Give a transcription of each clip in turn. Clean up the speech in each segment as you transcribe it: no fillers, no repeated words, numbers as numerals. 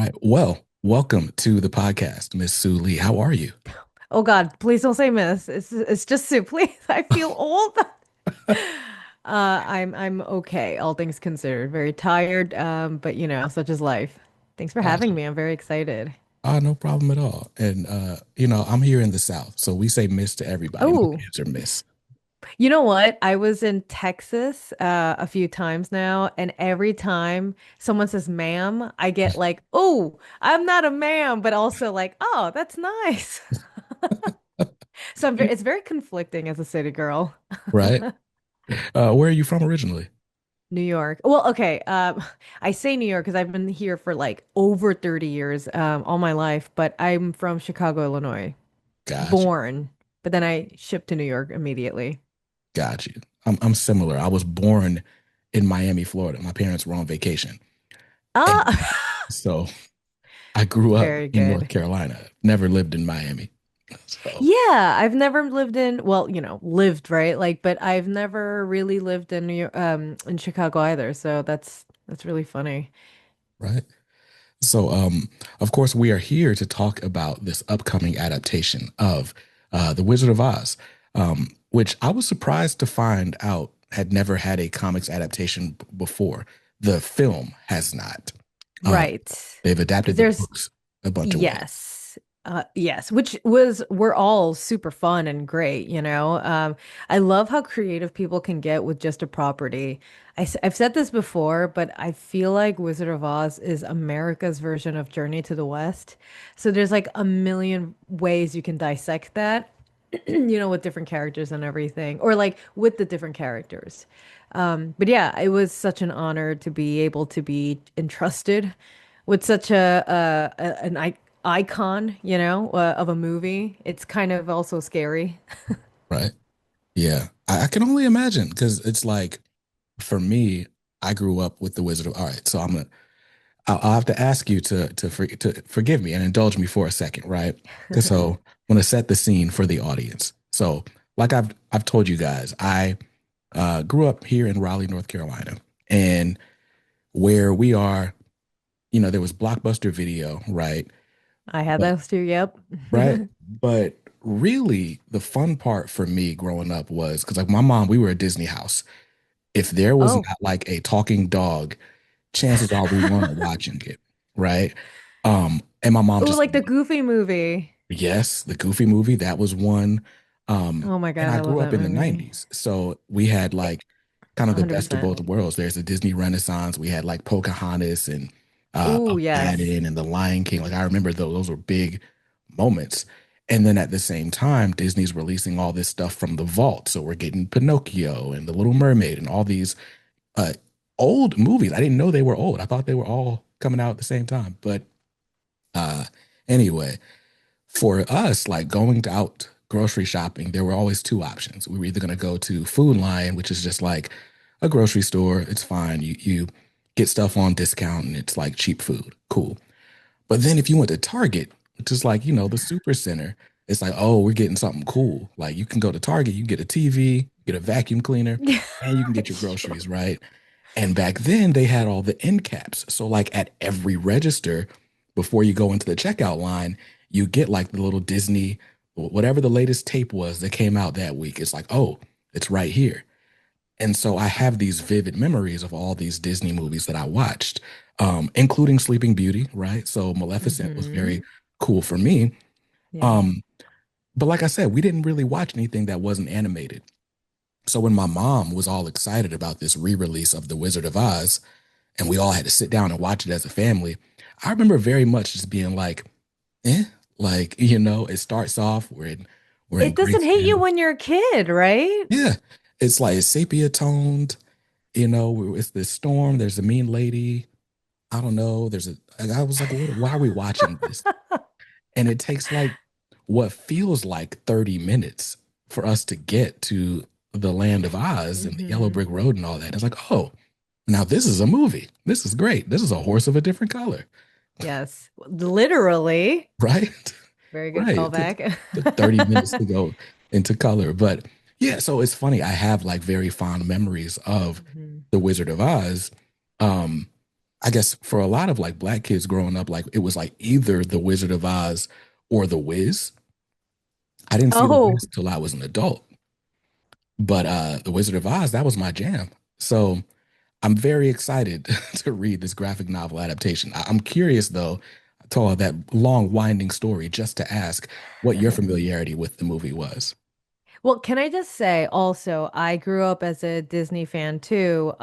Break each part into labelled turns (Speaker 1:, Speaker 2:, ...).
Speaker 1: Right. Well, welcome to the podcast, Miss Sue Lee. How are you?
Speaker 2: Oh God, please don't say miss. It's just Sue, please. I feel old. I'm okay, all things considered. Very tired, but such is life. Thanks for having
Speaker 1: Gotcha.
Speaker 2: me. I'm very excited.
Speaker 1: No problem at all. And I'm here in the South, so we say Miss to everybody. No
Speaker 2: Oh,
Speaker 1: answer Miss.
Speaker 2: you know what? I was in Texas a few times now, and every time someone says ma'am, I get like, oh, I'm not a ma'am, but also like, oh, that's nice. So it's very conflicting as a city girl.
Speaker 1: Right? Where are you from originally?
Speaker 2: New York. Well, okay. I say New York because I've been here for like over 30 years, all my life, but I'm from Chicago, Illinois,
Speaker 1: Got you.
Speaker 2: born, but then I shipped to New York immediately.
Speaker 1: Got you. I'm similar. I was born in Miami, Florida. My parents were on vacation. And
Speaker 2: Ah,
Speaker 1: so I grew up
Speaker 2: very
Speaker 1: in North
Speaker 2: good.
Speaker 1: Carolina, never lived in Miami. So,
Speaker 2: Yeah, I've never lived in, well, lived, right? Like, but I've never really lived in New York, in Chicago either. So that's really funny.
Speaker 1: right. So, of course, we are here to talk about this upcoming adaptation of The Wizard of Oz, which I was surprised to find out had never had a comics adaptation before. The film has not. Um,
Speaker 2: Right.
Speaker 1: they've adapted
Speaker 2: Because
Speaker 1: the
Speaker 2: there's
Speaker 1: books a bunch of ways.
Speaker 2: Yes. Yes, which was were all super fun and great, you know. I love how creative people can get with just a property. I've said this before, but I feel like Wizard of Oz is America's version of Journey to the West. So there's like a million ways you can dissect that, with different characters and everything, or like with the different characters. But yeah, it was such an honor to be able to be entrusted with such an icon, of a movie. It's kind of also scary.
Speaker 1: Right? Yeah, I can only imagine because it's like for me, I grew up with the Wizard of. All right, so I'll have to ask you to forgive me and indulge me for a second, right? Because so I'm gonna set the scene for the audience. So, like I've told you guys, I grew up here in Raleigh, North Carolina, and where we are, there was Blockbuster Video, right?
Speaker 2: I had
Speaker 1: But
Speaker 2: those too, yep.
Speaker 1: right, but really, the fun part for me growing up was because like my mom, we were a Disney house. If there was
Speaker 2: Oh.
Speaker 1: not like a talking dog, chances are we weren't watching it, right? And my mom
Speaker 2: Oh,
Speaker 1: just,
Speaker 2: like the Goofy movie.
Speaker 1: yes, the Goofy movie, that was one.
Speaker 2: Oh my
Speaker 1: And
Speaker 2: God,
Speaker 1: I
Speaker 2: I love
Speaker 1: grew up
Speaker 2: that
Speaker 1: in the
Speaker 2: movie.
Speaker 1: 90s. So we had like kind of the best of
Speaker 2: 100%.
Speaker 1: both worlds. There's the Disney Renaissance. We had like Pocahontas and
Speaker 2: Oh, yes.
Speaker 1: Aladdin and The Lion King. Like I remember those were big moments. And then at the same time, Disney's releasing all this stuff from the vault. So we're getting Pinocchio and The Little Mermaid and all these uh, old movies. I didn't know they were old. I thought they were all coming out at the same time. But uh, anyway, for us, like going out grocery shopping, there were always two options. We were either going to go to Food Lion, which is just like a grocery store. It's fine. You get stuff on discount and it's like cheap food. Cool. But then if you went to Target, which is like, the super center, it's like, oh, we're getting something cool. Like you can go to Target, you can get a TV, get a vacuum cleaner, and you can get your groceries, right? And back then they had all the end caps. So like at every register, before you go into the checkout line, you get like the little Disney, whatever the latest tape was that came out that week. It's like, oh, it's right here. And so I have these vivid memories of all these Disney movies that I watched, including Sleeping Beauty, right? So Maleficent was very
Speaker 2: Hmm.
Speaker 1: cool for me.
Speaker 2: Yeah.
Speaker 1: Um, but like I said, we didn't really watch anything that wasn't animated. So when my mom was all excited about this re-release of The Wizard of Oz, and we all had to sit down and watch it as a family, I remember very much just being like, eh, like, it starts off, we're in
Speaker 2: It doesn't hit you
Speaker 1: grayscale.
Speaker 2: when you're a kid, right?
Speaker 1: Yeah. It's like it's sepia toned, it's this storm, there's a mean lady. I don't know. I was like, why are we watching this? And it takes like what feels like 30 minutes for us to get to the land of Oz and the yellow
Speaker 2: Hmm.
Speaker 1: brick road and all that. It's like, oh, now this is a movie. This is great. This is a horse of a different color,
Speaker 2: Yes. Literally.
Speaker 1: right?
Speaker 2: Very good
Speaker 1: Right. It
Speaker 2: callback.
Speaker 1: took 30 minutes to go into color. But yeah, so it's funny. I have like very fond memories of
Speaker 2: Mhm.
Speaker 1: The Wizard of Oz. Um, I guess for a lot of like black kids growing up, like it was like either The Wizard of Oz or The Wiz. I didn't see The
Speaker 2: Oh,
Speaker 1: Wiz till I was an adult, but The Wizard of Oz, that was my jam. So I'm very excited to read this graphic novel adaptation. I'm curious though, I told that long winding story just to ask what your familiarity with the movie was.
Speaker 2: well, can I just say also, I grew up as a Disney fan too.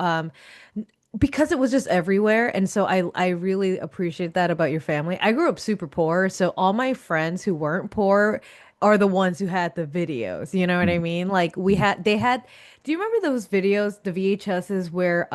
Speaker 2: Because it was just everywhere, and so I really appreciate that about your family. I grew up super poor, so all my friends who weren't poor are the ones who had the videos. You know what I
Speaker 1: Mhm.
Speaker 2: mean? Like they had. Do you remember those videos, the VHSs where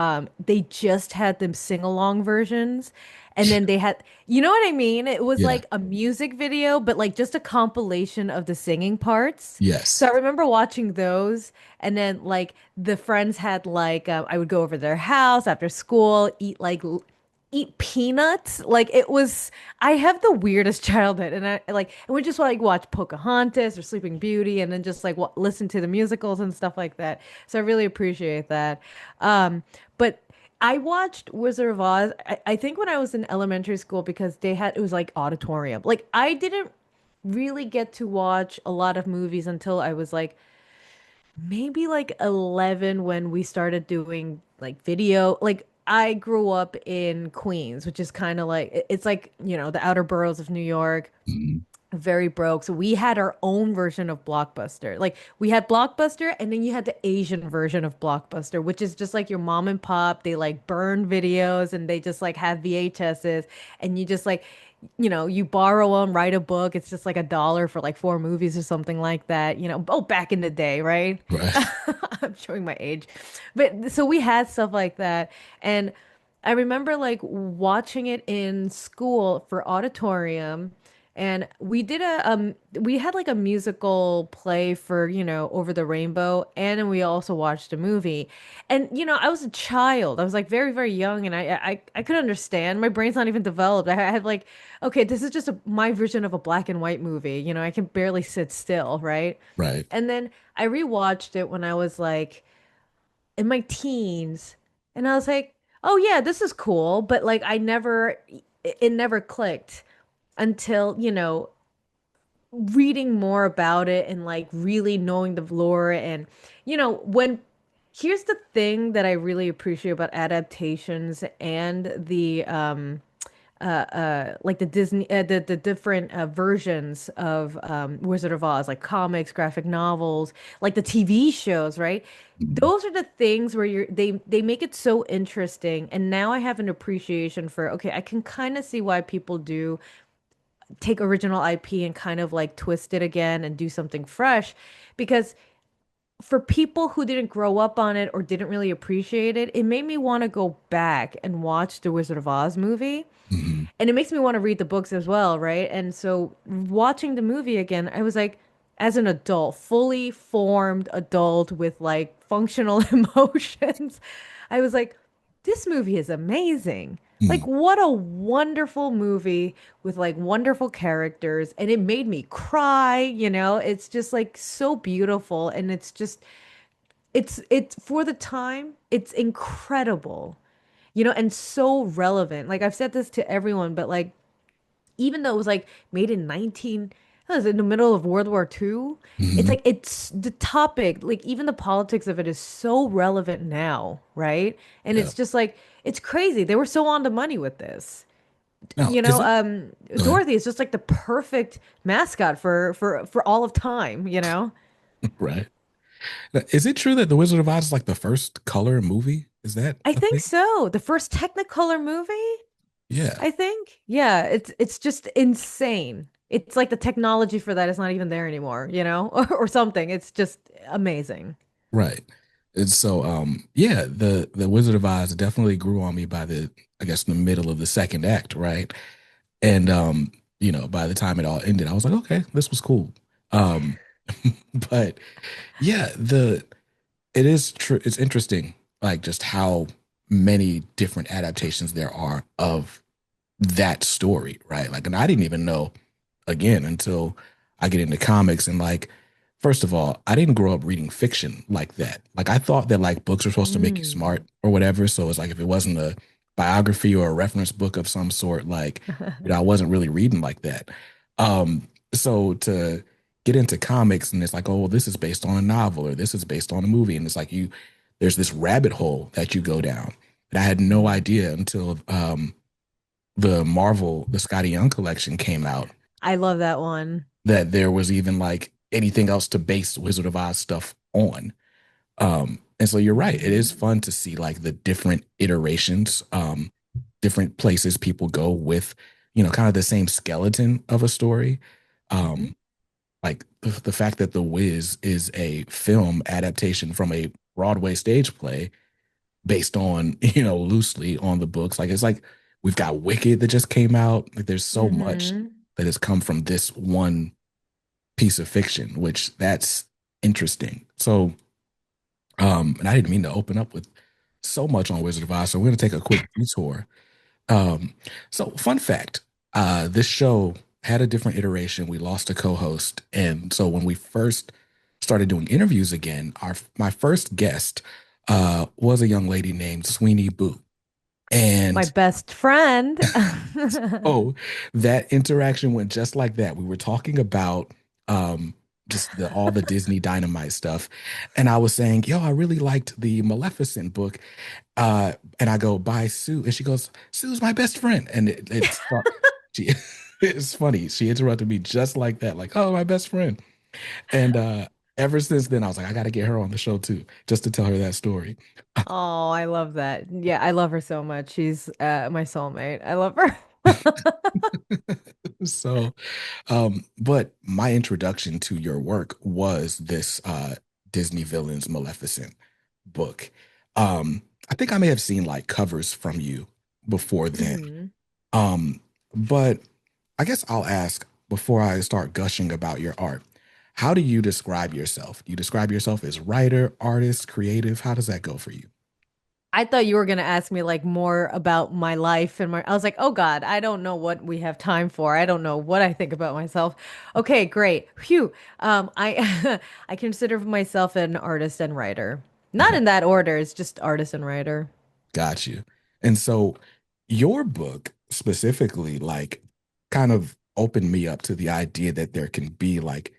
Speaker 2: they just had them sing along versions, and then they had, you know what I mean? It was
Speaker 1: Yeah.
Speaker 2: like a music video, but like just a compilation of the singing parts. So
Speaker 1: Yes.
Speaker 2: I remember watching those, and then like the friends had like I would go over to their house after school, eat peanuts. Like it was, I have the weirdest childhood, and and we just like watch Pocahontas or Sleeping Beauty, and then just like listen to the musicals and stuff like that. So I really appreciate that. But I watched Wizard of Oz. I think when I was in elementary school because they had it was like auditorium. Like I didn't really get to watch a lot of movies until I was like maybe like 11 when we started doing like video. Like I grew up in Queens, which is kind of like it's like, you know, the outer boroughs of New York,
Speaker 1: Mhm.
Speaker 2: very broke. So we had our own version of Blockbuster. Like we had Blockbuster and then you had the Asian version of Blockbuster, which is just like your mom and pop. They like burn videos and they just like have VHSs and you just like, you know, you borrow them, write a book. It's just like $1 for like 4 movies or something like that. You know, oh, back in the day, right?
Speaker 1: Right.
Speaker 2: I'm showing my age. But so we had stuff like that. And I remember like watching it in school for auditorium. And we had like a musical play for, you know, Over the Rainbow, and then we also watched a movie. And you know, I was a child. I was like very, very young, and I could understand. My brain's not even developed. I had like, okay, this is just my version of a black and white movie. You know, I can barely sit still, right?
Speaker 1: Right.
Speaker 2: And then I rewatched it when I was like in my teens, and I was like, oh yeah, this is cool, but like it never clicked until, you know, reading more about it and like really knowing the lore. And you know, when here's the thing that I really appreciate about adaptations and the like the Disney the different versions of Wizard of Oz, like comics, graphic novels, like the TV shows, right?
Speaker 1: Mhm.
Speaker 2: Those are the things where they make it so interesting. And now I have an appreciation for, okay, I can kind of see why people do take original IP and kind of like twist it again and do something fresh, because for people who didn't grow up on it or didn't really appreciate it, it made me want to go back and watch the Wizard of Oz movie.
Speaker 1: Mhm.
Speaker 2: And it makes me want to read the books as well, right? And so watching the movie again, I was like, as an adult, fully formed adult with like functional emotions, I was like, this movie is amazing. Like,
Speaker 1: Mhm.
Speaker 2: what a wonderful movie with like wonderful characters. And it made me cry, you know? It's just like so beautiful. And it's just, it's for the time, it's incredible, you know, and so relevant. Like, I've said this to everyone, but like, even though it was like made in 19, that was in the middle of World War II. It's
Speaker 1: Mhm.
Speaker 2: like it's the topic, like even the politics of it is so relevant now, right? And
Speaker 1: Yeah.
Speaker 2: it's just like it's crazy. They were so on the money with this.
Speaker 1: Now,
Speaker 2: You
Speaker 1: is
Speaker 2: know,
Speaker 1: it go ahead.
Speaker 2: Dorothy is just like the perfect mascot for all of time, you know?
Speaker 1: Right. Now, is it true that The Wizard of Oz is like the first color movie? Is that
Speaker 2: I
Speaker 1: a
Speaker 2: think
Speaker 1: thing?
Speaker 2: so. The first Technicolor movie,
Speaker 1: Yeah.
Speaker 2: I think. Yeah, it's just insane. It's like the technology for that is not even there anymore, you know, or something. It's just amazing.
Speaker 1: Right. And so yeah, the Wizard of Oz definitely grew on me by the I guess the middle of the second act, right? And by the time it all ended, I was like, okay, this was cool. Um but yeah, the it is true. It's interesting, like just how many different adaptations there are of that story, right? Like, and I didn't even know again until I get into comics and like, first of all, I didn't grow up reading fiction like that. Like, I thought that like books were supposed to make you
Speaker 2: Mm.
Speaker 1: smart or whatever. So it's like if it wasn't a biography or a reference book of some sort. Like, I wasn't really reading like that. So to get into comics and it's like, oh, well, this is based on a novel or this is based on a movie. And it's like there's this rabbit hole that you go down. And I had no
Speaker 2: Mhm.
Speaker 1: idea until the Scotty Young collection came out
Speaker 2: I love that one.
Speaker 1: that there was even like anything else to base Wizard of Oz stuff on. And so you're right. It is
Speaker 2: Hmm.
Speaker 1: fun to see like the different iterations, different places people go with, kind of the same skeleton of a story.
Speaker 2: Hmm.
Speaker 1: Um, like the fact that The Wiz is a film adaptation from a Broadway stage play based on, loosely on the books. Like it's like we've got Wicked that just came out. Like there's so much
Speaker 2: Hmm.
Speaker 1: that has come from this one piece of fiction, which that's interesting. So, and I didn't mean to open up with so much on Wizard of Oz, so we're going to take a quick detour. Um, so, fun fact: this show had a different iteration. We lost a co-host, and so when we first started doing interviews again, our my first guest was a young lady named Sweeney Boo,
Speaker 2: My
Speaker 1: and
Speaker 2: best friend.
Speaker 1: oh, that interaction went just like that. We were talking about um just all the Disney Dynamite stuff. And I was saying, yo, I really liked the Maleficent book. And I go, by Sue. And she goes, Sue's my best friend. And it's fun. She it's funny. She interrupted me just like that, like, oh, my best friend. And ever since then, I was like, I gotta get her on the show too, just to tell her that story.
Speaker 2: Oh, I love that. Yeah, I love her so much. She's my soulmate. I love her.
Speaker 1: So but my introduction to your work was this Disney Villains Maleficent book. I think I may have seen like covers from you before then.
Speaker 2: Hmm.
Speaker 1: Um, but I guess I'll ask before I start gushing about your art. How do you describe yourself? Do you describe yourself as writer, artist, creative? How does that go for you?
Speaker 2: I thought you were gonna ask me like more about my life and my. I was like, oh God, I don't know what we have time for. I don't know what I think about myself. Okay, great. Phew. I I consider myself an artist and writer. Not
Speaker 1: Okay.
Speaker 2: in that order. It's just artist and writer.
Speaker 1: Got you. And so your book specifically, like, kind of opened me up to the idea that there can be like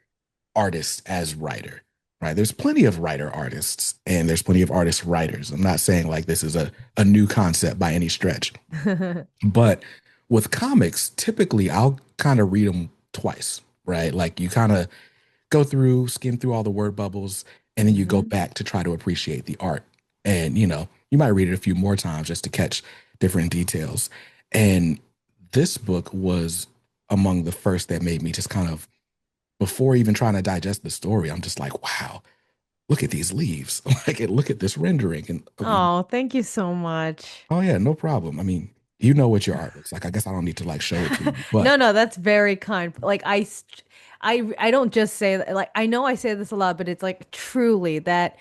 Speaker 1: artists as writer, right? There's plenty of writer artists and there's plenty of artist writers. I'm not saying like this is a new concept by any stretch, but with comics, typically I'll kind of read them twice, right? Like you kind of go through, skim through all the word bubbles, and then you go
Speaker 2: Hmm.
Speaker 1: back to try to appreciate the art. And you might read it a few more times just to catch different details. And this book was among the first that made me just kind of, before even trying to digest the story, I'm just like, wow, look at these leaves. Like, look at this rendering. And
Speaker 2: Oh, thank you so much.
Speaker 1: oh yeah, no problem. I mean, you know what your art looks like. I guess I don't need to like show it to you, but
Speaker 2: No, no, that's very kind. Like I don't just say that. Like I know I say this a lot, but it's like truly that,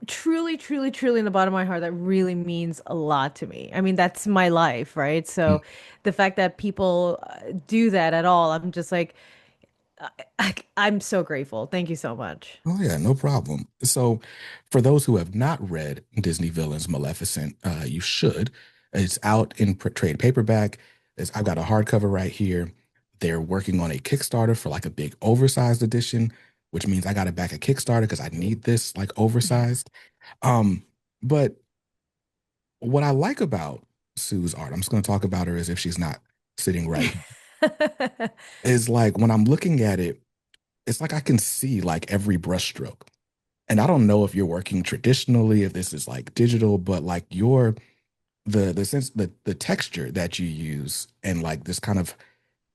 Speaker 2: truly, truly, truly in the bottom of my heart, that really means a lot to me. I mean, that's my life, right?
Speaker 1: mm,
Speaker 2: So the fact that people do that at all, I'm just like, I'm so grateful. Thank you so much.
Speaker 1: oh yeah, no problem. So, for those who have not read Disney Villains Maleficent, you should. It's out in trade paperback. I've got a hardcover right here. They're working on a Kickstarter for like a big oversized edition, which means I got to back a Kickstarter because I need this like oversized. Um, but what I like about Sue's art, I'm just going to talk about her as if she's not sitting right here, is like when I'm looking at it, it's like I can see like every brushstroke. And I don't know if you're working traditionally, if this is like digital, but like the sense the texture that you use and like this kind of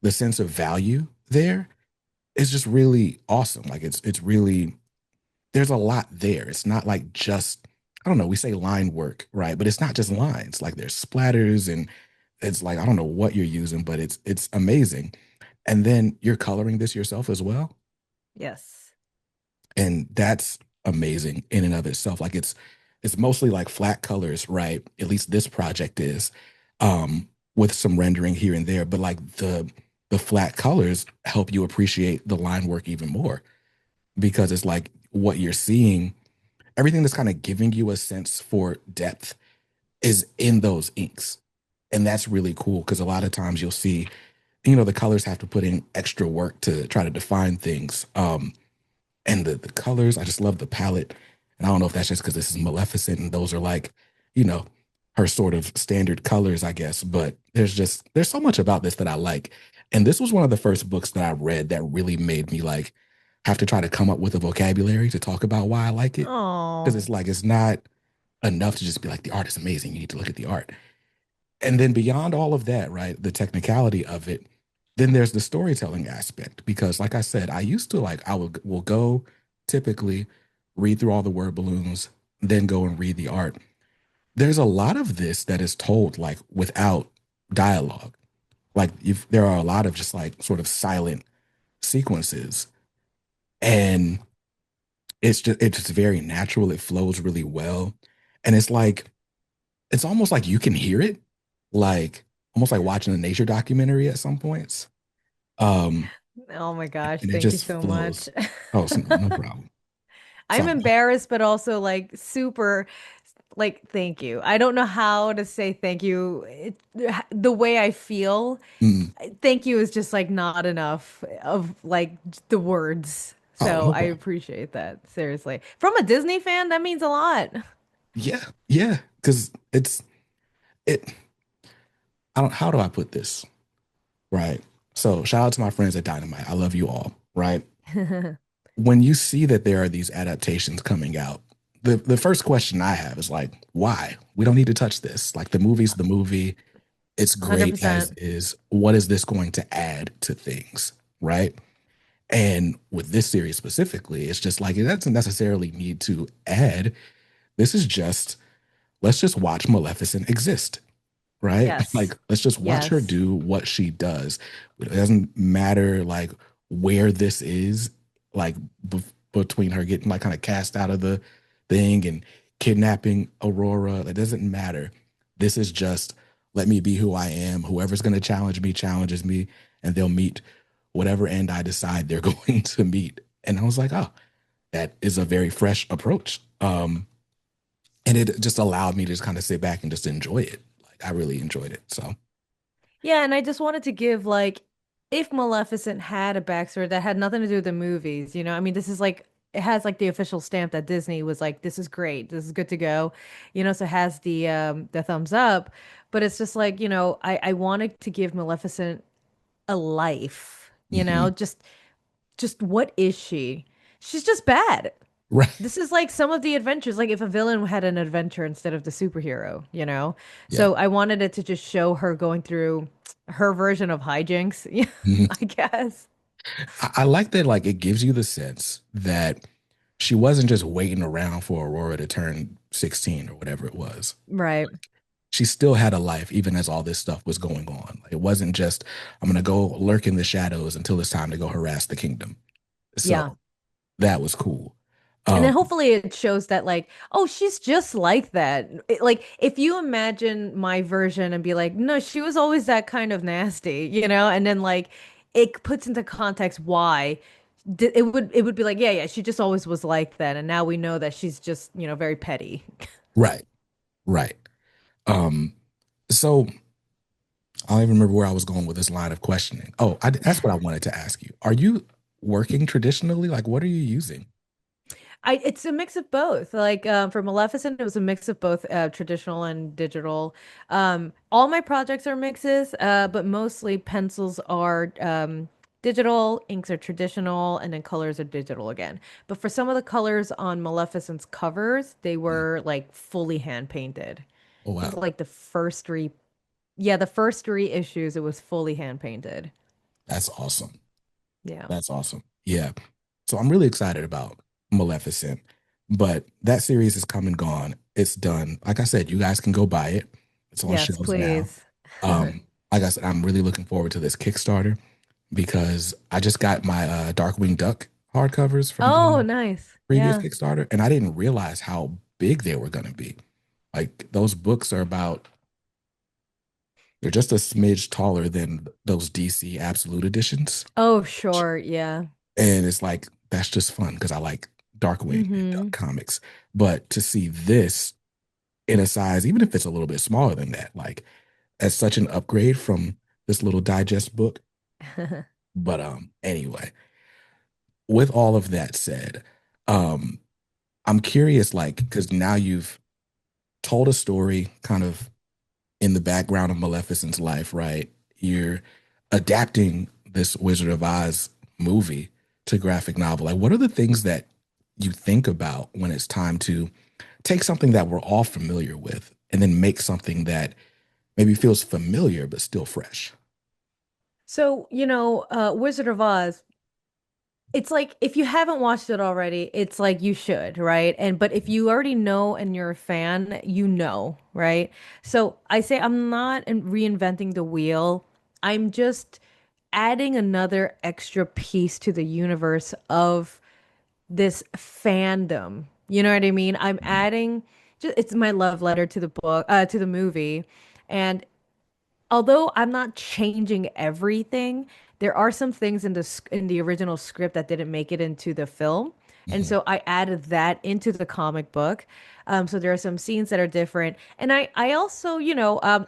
Speaker 1: the sense of value there is just really awesome. Like it's really there's a lot there. It's not like just I don't know, we say line work, right? But it's not just lines. Like there's splatters and it's like I don't know what you're using, but it's amazing. And then you're coloring this yourself as well.
Speaker 2: Yes.
Speaker 1: And that's amazing in and of itself. Like it's mostly like flat colors, right? At least this project is, with some rendering here and there. But like the flat colors help you appreciate the line work even more because it's like what you're seeing, everything that's kind of giving you a sense for depth is in those inks. And that's really cool because a lot of times you'll see, the colors have to put in extra work to try to define things. And the colors, I just love the palette. And I don't know if that's just because this is Maleficent and those are like, you know, her sort of standard colors, I guess. But there's so much about this that I like. And this was one of the first books that I read that really made me like have to try to come up with a vocabulary to talk about why I like it. Because
Speaker 2: Oh,
Speaker 1: it's like it's not enough to just be like the art is amazing. You need to look at the art. And then beyond all of that, right, the technicality of it, then there's the storytelling aspect. Because like I said, I used to like I will go typically read through all the word balloons, then go and read the art. There's a lot of this that is told like without dialogue. Like if there are a lot of just like sort of silent sequences. And it's just very natural. It flows really well. And it's like it's almost like you can hear it, like almost like watching a nature documentary at some points. Um,
Speaker 2: oh my gosh,
Speaker 1: and it
Speaker 2: thank you
Speaker 1: just
Speaker 2: so
Speaker 1: flows.
Speaker 2: much.
Speaker 1: Oh, so no problem.
Speaker 2: I'm
Speaker 1: So,
Speaker 2: embarrassed, but also like super, like, thank you. I don't know how to say thank you. The way I feel,
Speaker 1: mm,
Speaker 2: thank you is just like not enough of like the words.
Speaker 1: oh,
Speaker 2: So
Speaker 1: no
Speaker 2: I
Speaker 1: problem.
Speaker 2: appreciate that. Seriously. From a Disney fan, that means a lot.
Speaker 1: Yeah, yeah, because it. I don't. How do I put this? Right. So, shout out to my friends at Dynamite. I love you all. Right. When you see that there are these adaptations coming out, the first question I have is like, why? We don't need to touch this. Like the movie's the movie. It's great as
Speaker 2: 100%.
Speaker 1: is. What is this going to add to things? Right. And with this series specifically, it's just like it doesn't necessarily need to add. This is just let's just watch Maleficent exist, right?
Speaker 2: Yes.
Speaker 1: Like let's just watch her
Speaker 2: Yes.
Speaker 1: do what she does. It doesn't matter like where this is, like between her getting like kind of cast out of the thing and kidnapping Aurora. It doesn't matter. This is just let me be who I am. Whoever's going to challenge me challenges me, and they'll meet whatever end I decide they're going to meet. And I was like, oh, that is a very fresh approach. And it just allowed me to just kind of sit back and just enjoy it. Like I really enjoyed it. So,
Speaker 2: Yeah, and I just wanted to give like if Maleficent had a backstory that had nothing to do with the movies, I mean, this is like it has like the official stamp that Disney was like, this is great, this is good to go, so it has the thumbs up, but it's just like, I wanted to give Maleficent a life,
Speaker 1: mhm.
Speaker 2: just what is she? She's just bad.
Speaker 1: Right.
Speaker 2: This is like some of the adventures, like if a villain had an adventure instead of the superhero.
Speaker 1: Yeah.
Speaker 2: So I wanted it to just show her going through her version of hijinks, yeah,
Speaker 1: Mhm.
Speaker 2: I guess.
Speaker 1: I like that, like, it gives you the sense that she wasn't just waiting around for Aurora to turn 16 or whatever it was.
Speaker 2: Right.
Speaker 1: She still had a life even as all this stuff was going on. Like, it wasn't just, I'm going to go lurk in the shadows until it's time to go harass the kingdom.
Speaker 2: Yeah.
Speaker 1: So that was cool.
Speaker 2: And then
Speaker 1: Um,
Speaker 2: hopefully it shows that like, oh, she's just like that. Like if you imagine my version and be like, no, she was always that kind of nasty. And then like it puts into context why it would be like, yeah, yeah, she just always was like that. And now we know that she's just, very petty.
Speaker 1: right, right. Um, so I don't even remember where I was going with this line of questioning. Oh, that's what I wanted to ask you. Are you working traditionally? Like, what are you using?
Speaker 2: It's a mix of both. Like for Maleficent, it was a mix of both traditional and digital. All my projects are mixes, but mostly pencils are digital, inks are traditional, and then colors are digital again. But for some of the colors on Maleficent's covers, they
Speaker 1: Mm.
Speaker 2: were like fully hand painted.
Speaker 1: Oh,
Speaker 2: I think
Speaker 1: wow.
Speaker 2: like the first three issues, it was fully hand painted.
Speaker 1: That's awesome.
Speaker 2: Yeah.
Speaker 1: That's awesome. Yeah. So I'm really excited about Maleficent, but that series is come and gone. It's done. Like I said, you guys can go buy it. It's on
Speaker 2: Yes,
Speaker 1: shelves now.
Speaker 2: please.
Speaker 1: Like I said, I'm really looking forward to this Kickstarter because I just got my Darkwing Duck hardcovers from
Speaker 2: Oh,
Speaker 1: the
Speaker 2: nice.
Speaker 1: previous
Speaker 2: Yeah.
Speaker 1: Kickstarter, and I didn't realize how big they were going to be. Like those books are about, they're just a smidge taller than those DC Absolute editions.
Speaker 2: Oh, sure. Yeah.
Speaker 1: And it's like, that's just fun because I like Darkwing and Duck
Speaker 2: Mm-hmm.
Speaker 1: comics. But to see this, in a size, even if it's a little bit smaller than that. Like as such an upgrade from this little digest book. But anyway, with all of that said, um I'm curious, like, because now you've told a story kind of in the background of Maleficent's life, right? You're adapting this Wizard of Oz movie to graphic novel. Like, what are the things that you think about when it's time to take something that we're all familiar with and then make something that maybe feels familiar but still fresh?
Speaker 2: So, Wizard of Oz, it's like if you haven't watched it already, it's like you should, right? And but if you already know and you're a fan, you know, right? So I say I'm not reinventing the wheel. I'm just adding another extra piece to the universe of this fandom. You know what I mean? I'm
Speaker 1: Mhm.
Speaker 2: adding just it's my love letter to the book, to the movie. And although I'm not changing everything, there are some things in in the original script that didn't make it into the film. And
Speaker 1: Mhm.
Speaker 2: so I added that into the comic book. So there are some scenes that are different. And I also,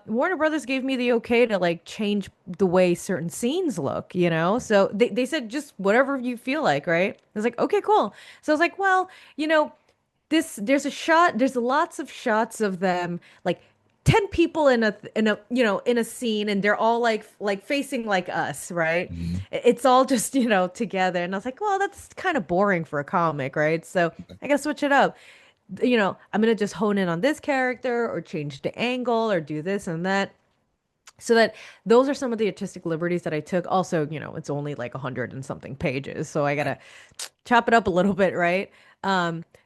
Speaker 2: Warner Brothers gave me the okay to like change the way certain scenes look, you know? So they said just whatever you feel like, right? I was like, okay, cool. So I was like, well, you know, there's lots of shots of them like 10 people in a scene and they're all like facing like us, right?
Speaker 1: Mhm.
Speaker 2: It's all just, together. And I was like, well, that's kind of boring for a comic, right? So
Speaker 1: Okay.
Speaker 2: I gotta switch it up. I'm gonna just hone in on this character or change the angle or do this and that. So that those are some of the artistic liberties that I took. Also, it's only like 100 and something pages, so I
Speaker 1: Right.
Speaker 2: gotta chop it up a little bit, right?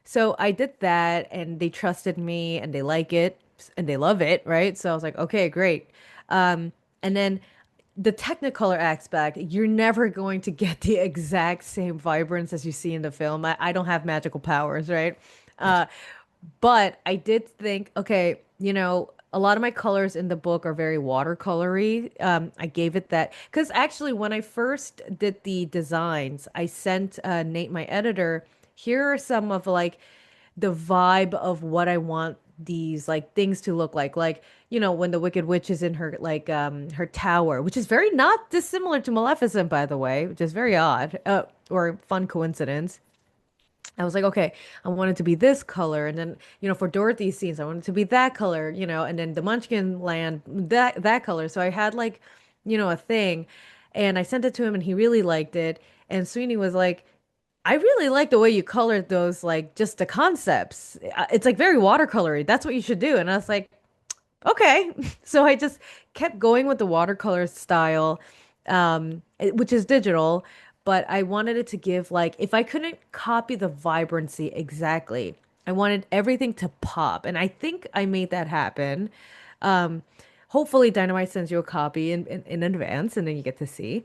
Speaker 2: So I did that and they trusted me and they like it and they love it, right? So I was like, okay, great. And then the Technicolor aspect, you're never going to get the exact same vibrance as you see in the film. I don't have magical powers, right?
Speaker 1: Yes.
Speaker 2: Uh, but I did think, okay, a lot of my colors in the book are very watercolory. I gave it that because actually, when I first did the designs, I sent Nate, my editor, here are some of like the vibe of what I want these like things to look like. Like, when the Wicked Witch is in her like her tower, which is very not dissimilar to Maleficent, by the way, which is very odd, or fun coincidence. I was like, okay, I want it to be this color, and then for Dorothy's scenes, I want it to be that color, and then the Munchkin Land that color. So I had like, a thing, and I sent it to him, and he really liked it. And Sweeney was like, I really like the way you colored those, like just the concepts. It's like very watercolory. That's what you should do. And I was like, okay. So I just kept going with the watercolor style, which is digital, but I wanted it to give like, if I couldn't copy the vibrancy exactly, I wanted everything to pop. And I think I made that happen. Um, Hopefully Dynamite sends you a copy in advance and then you get to see.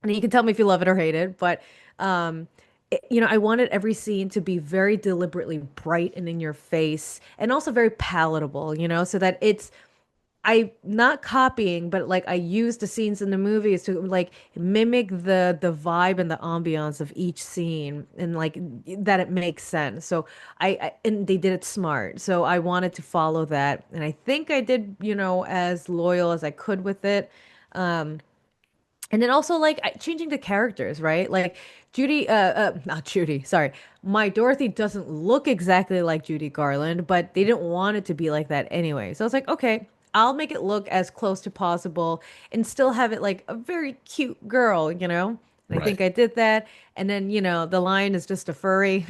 Speaker 2: And you can tell me if you love it or hate it, but I wanted every scene to be very deliberately bright and in your face and also very palatable, so that I not copying, but like I use the scenes in the movies to like mimic the vibe and the ambiance of each scene and like that it makes sense. So and they did it smart. So I wanted to follow that, and I think I did, as loyal as I could with it. And then also like changing the characters, right? Like not Judy, sorry. My Dorothy doesn't look exactly like Judy Garland, but they didn't want it to be like that anyway. So I was like, okay, I'll make it look as close to possible and still have it like a very cute girl, And I
Speaker 1: Right.
Speaker 2: think I did that. And then, the lion is just a furry.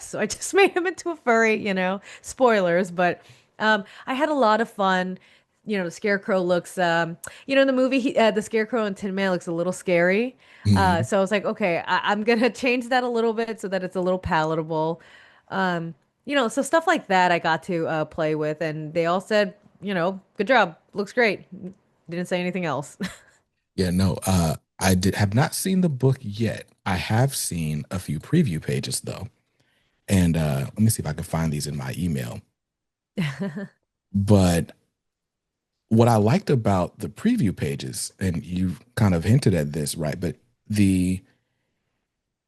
Speaker 2: So I just made him into a furry, Spoilers, but I had a lot of fun. The scarecrow looks in the movie, the Scarecrow in Tin Man looks a little scary.
Speaker 1: Mhm.
Speaker 2: So I was like, okay, I'm gonna change that a little bit so that it's a little palatable. So stuff like that I got to play with, and they all said, good job, looks great. Didn't say anything else.
Speaker 1: Yeah, no, I did have not seen the book yet. I have seen a few preview pages though. And let me see if I can find these in my email. But what I liked about the preview pages, and you kind of hinted at this, right? But the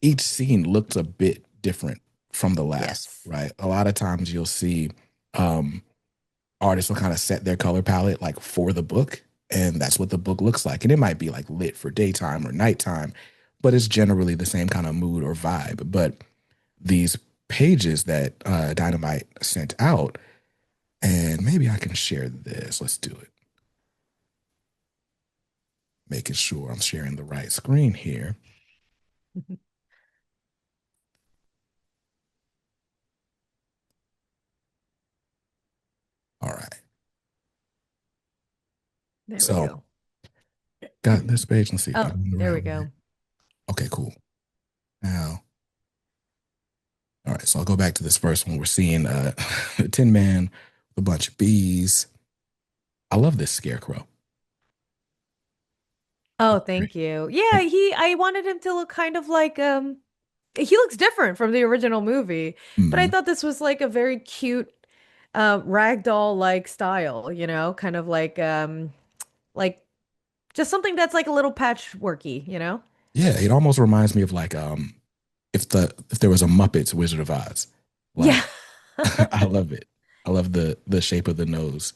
Speaker 1: each scene looked a bit different from the last,
Speaker 2: Yes.
Speaker 1: right? A lot of times you'll see, um, artists will kind of set their color palette like for the book, and that's what the book looks like. And it might be like lit for daytime or nighttime, but it's generally the same kind of mood or vibe. But these pages that Dynamite sent out, and maybe I can share this. Let's do it. Making sure I'm sharing the right screen here. All right.
Speaker 2: There we
Speaker 1: So
Speaker 2: go.
Speaker 1: got this page. Let's see if
Speaker 2: Oh,
Speaker 1: I'm in the
Speaker 2: there
Speaker 1: right
Speaker 2: we
Speaker 1: way.
Speaker 2: go.
Speaker 1: Okay, cool. Now, all right. So I'll go back to this first one. We're seeing a Tin Man with a bunch of bees. I love this scarecrow.
Speaker 2: Oh,
Speaker 1: It's great.
Speaker 2: thank you. Yeah, I wanted him to look kind of like he looks different from the original movie, but I
Speaker 1: Mhm.
Speaker 2: thought this was like a very cute ragdoll like style, kind of like just something that's like a little patchworky, you know?
Speaker 1: Yeah, it almost reminds me of like if there was a Muppets Wizard of Oz.
Speaker 2: Yeah.
Speaker 1: Like I love it. I love the shape of the nose.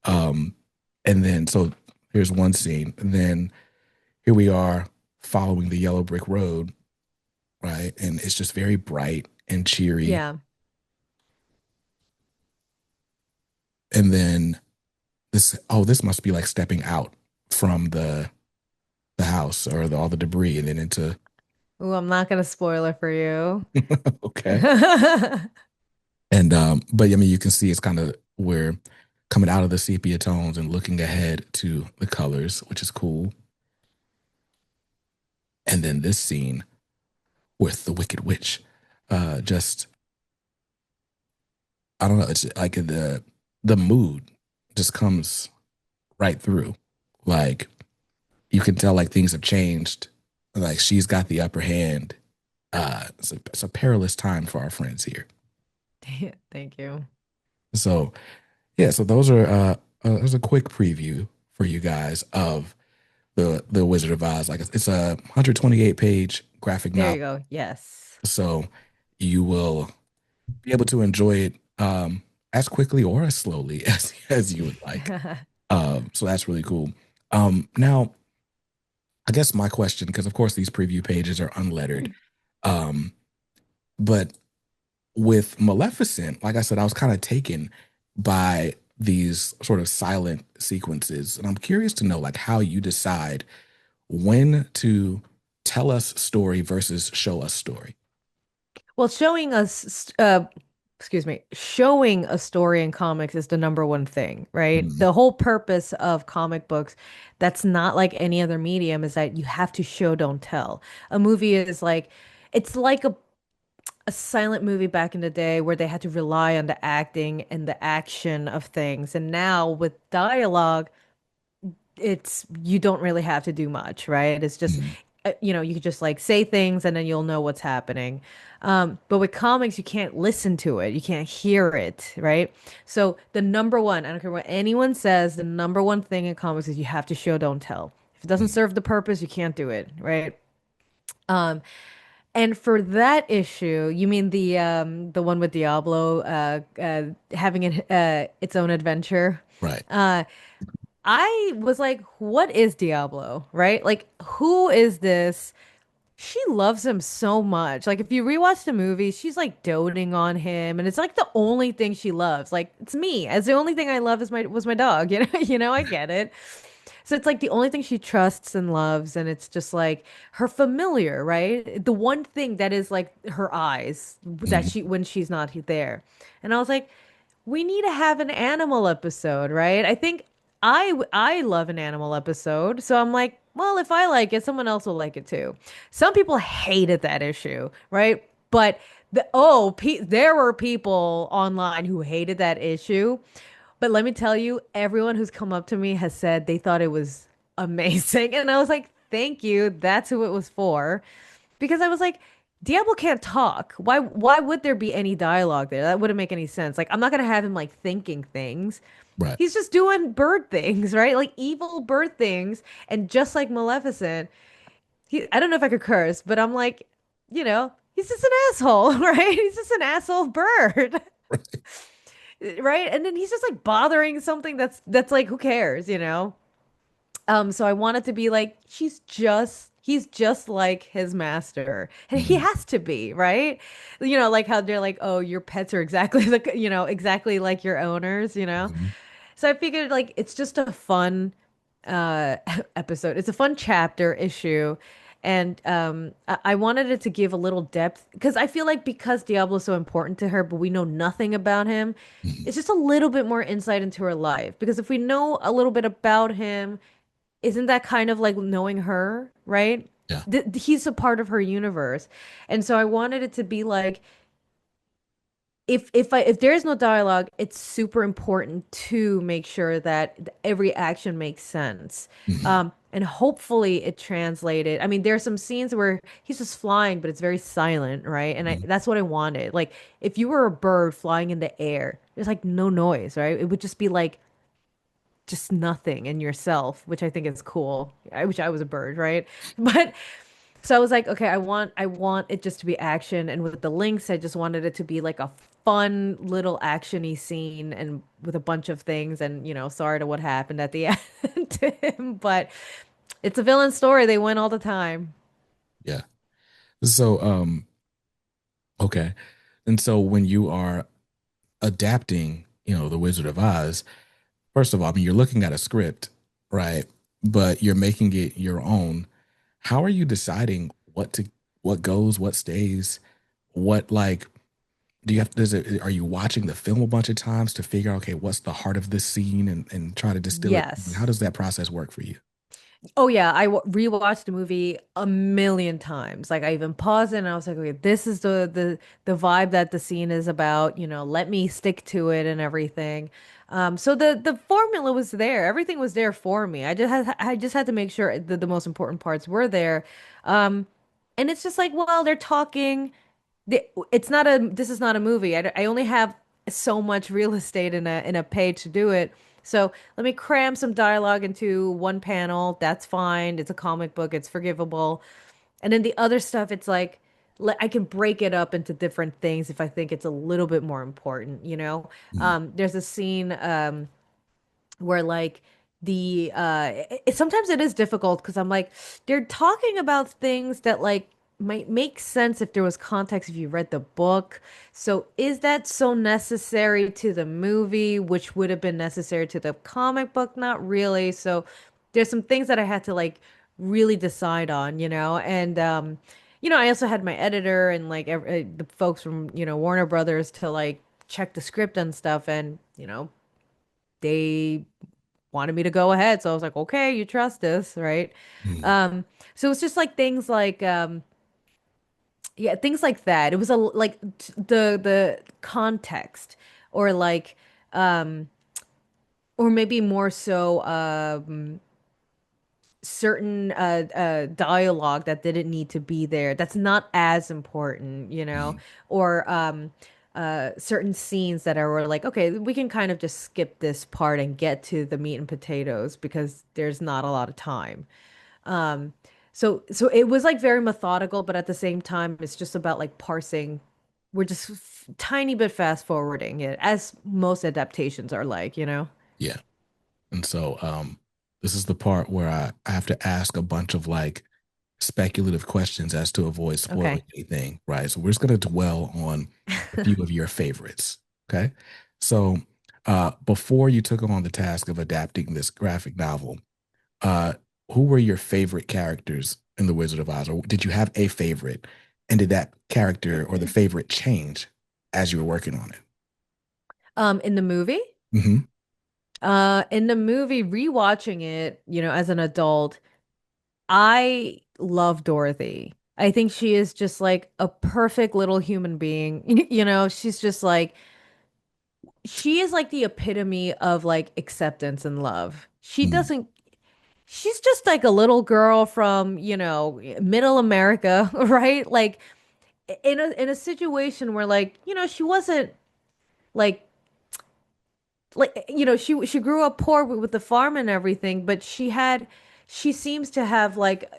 Speaker 1: Um and then so here's one scene. And then here we are following the yellow brick road, right? And it's just very bright and cheery.
Speaker 2: Yeah.
Speaker 1: And then this must be like stepping out from the house or all the debris and then into
Speaker 2: Ooh, I'm not gonna spoil it for you.
Speaker 1: okay. And but I mean you can see it's kind of we're coming out of the sepia tones and looking ahead to the colors, which is cool. And then this scene with the Wicked Witch, just I don't know, it's like the mood just comes right through. Like you can tell like things have changed. Like she's got the upper hand. It's a perilous time for our friends here.
Speaker 2: Thank you.
Speaker 1: So yeah, so those are there's a quick preview for you guys of the Wizard of Oz. Like it's a 128 page graphic
Speaker 2: There you
Speaker 1: novel,
Speaker 2: go. Yes.
Speaker 1: so you will be able to enjoy it as quickly or as slowly as you would like. So that's really cool. Now I guess my question, because of course these preview pages are unlettered, um, but with Maleficent, like I said, I was kind of taken by these sort of silent sequences, and I'm curious to know like how you decide when to tell us story versus show us story.
Speaker 2: Well, excuse me, showing a story in comics is the number one thing, right?
Speaker 1: Mhm.
Speaker 2: The whole purpose of comic books, that's not like any other medium, is that you have to show, don't tell. A movie is like, it's like a silent movie back in the day where they had to rely on the acting and the action of things. And now with dialogue, it's you don't really have to do much, right? It's just
Speaker 1: Mhm.
Speaker 2: you could just like say things and then you'll know what's happening. But with comics, you can't listen to it, you can't hear it, right? So the number one, I don't care what anyone says, the number one thing in comics is you have to show, don't tell. If it doesn't
Speaker 1: Mhm.
Speaker 2: serve the purpose, you can't do it, right? Um, and for that issue, you mean the one with Diablo having its own adventure?
Speaker 1: Right.
Speaker 2: Uh, I was like, what is Diablo, right? Like, who is this? She loves him so much. Like, if you rewatch the movie, she's like doting on him, and it's like the only thing she loves. Like, it's me. As the only thing I love is my dog. I get it. So it's like the only thing she trusts and loves, and it's just like her familiar, right? The one thing that is like her eyes that
Speaker 1: Mhm.
Speaker 2: she when she's not there. And I was like, we need to have an animal episode, right? I think I love an animal episode, so I'm like, well, if I like it, someone else will like it too. Some people hated that issue, right? But there were people online who hated that issue. But let me tell you, everyone who's come up to me has said they thought it was amazing, and I was like, thank you. That's who it was for. Because I was like, Diablo can't talk. Why would there be any dialogue there? That wouldn't make any sense. Like, I'm not gonna have him like thinking things.
Speaker 1: Right.
Speaker 2: He's just doing bird things, right? Like evil bird things. And just like Maleficent, I don't know if I could curse, but I'm like, he's just an asshole, right? He's just an asshole bird. right? And then he's just like bothering something that's like, who cares, you know? So I want it to be like he's just like his master. And he
Speaker 1: Mhm.
Speaker 2: has to be, right? You know, like how they're like, oh, your pets are exactly like, exactly like your owners, you know?
Speaker 1: Mhm.
Speaker 2: So I figured like it's just a fun episode. It's a fun chapter issue. And I wanted it to give a little depth because I feel like because Diablo's so important to her, but we know nothing about him,
Speaker 1: Mhm.
Speaker 2: it's just a little bit more insight into her life. Because if we know a little bit about him, isn't that kind of like knowing her, right?
Speaker 1: Yeah.
Speaker 2: He's a part of her universe. And so I wanted it to be like if there is no dialogue, it's super important to make sure that every action makes sense.
Speaker 1: Mhm.
Speaker 2: And hopefully it translated. I mean, there are some scenes where he's just flying, but it's very silent, right? And
Speaker 1: Mhm.
Speaker 2: that's what I wanted. Like if you were a bird flying in the air, there's like no noise, right? It would just be like just nothing in yourself, which I think is cool. I wish I was a bird, right? But so I was like, okay, I want it just to be action, and with the links, I just wanted it to be like a fun little actiony scene, and with a bunch of things, and sorry to what happened at the end to him, but it's a villain story. They win all the time.
Speaker 1: Yeah. So, okay. And so when you are adapting, The Wizard of Oz, first of all, I mean, you're looking at a script, right? But you're making it your own. How are you deciding what goes, what stays, what like do you have are you watching the film a bunch of times to figure out, okay, what's the heart of this scene and try to distill it? How
Speaker 2: Yes.
Speaker 1: does that process work for you?
Speaker 2: Oh yeah, rewatched the movie a million times. Like I even paused it and I was like, okay, this is the vibe that the scene is about. Let me stick to it and everything. So the formula was there. Everything was there for me. I just had to make sure that the most important parts were there. Um, and it's just like, well, they're talking. This is not a movie. I only have so much real estate in a page to do it. So let me cram some dialogue into one panel. That's fine. It's a comic book. It's forgivable. And then the other stuff, it's like I can break it up into different things if I think it's a little bit more important, you know?
Speaker 1: Mm,
Speaker 2: There's a scene where like sometimes it is difficult because I'm like they're talking about things that like might make sense if there was context if you read the book. So is that so necessary to the movie, which would have been necessary to the comic book? Not really. So there's some things that I had to like really decide on, and I also had my editor and like the folks from Warner Brothers to like check the script and stuff, and they wanted me to go ahead. So I was like, okay, you trust us, right?
Speaker 1: mm,
Speaker 2: Um, so it's just like things like yeah, things like that. It was the context or like um or maybe more so certain dialogue that didn't need to be there. That's not as important,
Speaker 1: mm.
Speaker 2: or certain scenes that are like, okay, we can kind of just skip this part and get to the meat and potatoes because there's not a lot of time. Um, so it was like very methodical, but at the same time, it's just about like parsing. We're just tiny bit fast forwarding it, as most adaptations are like.
Speaker 1: Yeah. And so this is the part where I have to ask a bunch of like speculative questions as to avoid spoiling
Speaker 2: Okay.
Speaker 1: anything, right? So we're just going to dwell on a few of your favorites. Okay. So before you took on the task of adapting this graphic novel, uh, who were your favorite characters in The Wizard of Oz? Or did you have a favorite? And did that character or the favorite change as you were working on it?
Speaker 2: In the movie?
Speaker 1: Hmm.
Speaker 2: In the movie, rewatching it, as an adult, I love Dorothy. I think she is just like a perfect little human being. She's just like she is like the epitome of like acceptance and love.
Speaker 1: Mm,
Speaker 2: She's just like a little girl from, middle America, right? Like in a situation where like, she wasn't like she grew up poor with the farm and everything, but she seems to have like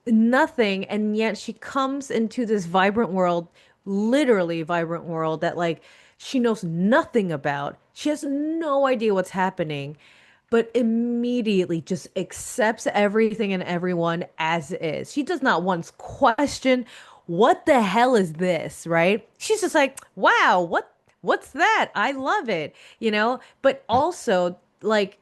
Speaker 2: nothing, and yet she comes into this vibrant world, literally vibrant world that like she knows nothing about. She has no idea what's happening, but immediately just accepts everything and everyone as is. She does not once question, what the hell is this, right? She's just like, wow, what's that? I love it, you know? But also, like,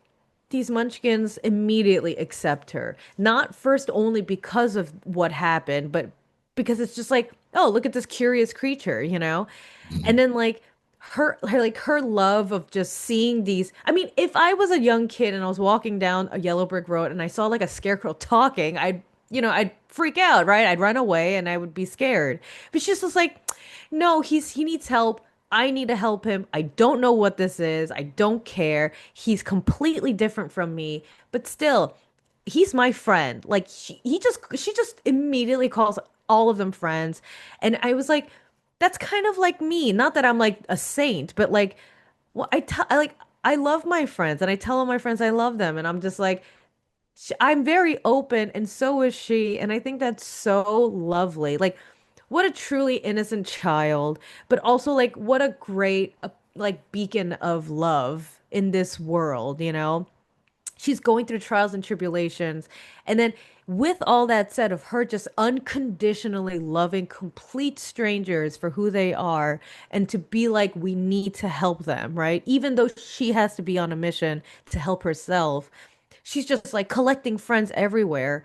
Speaker 2: these munchkins immediately accept her. Not first only because of what happened, but because it's just like, oh, look at this curious creature, you know? And
Speaker 1: Mhm.
Speaker 2: then like her love of just seeing these. I mean, if I was a young kid and I was walking down a yellow brick road and I saw like a scarecrow talking, I'd freak out, right? I'd run away and I would be scared. But she's just like, no, he needs help. I need to help him. I don't know what this is. I don't care. He's completely different from me, but still, he's my friend. Like she just immediately calls all of them friends. And I was like, that's kind of like me. Not that I'm like a saint, but like, well, I love my friends and I tell all my friends I love them. And I'm just like, I'm very open and so is she. And I think that's so lovely. Like, what a truly innocent child, but also like what a great like beacon of love in this world, you know? She's going through trials and tribulations. And then, with all that said, of her just unconditionally loving complete strangers for who they are, and to be like, we need to help them, right? Even though she has to be on a mission to help herself, she's just like collecting friends everywhere.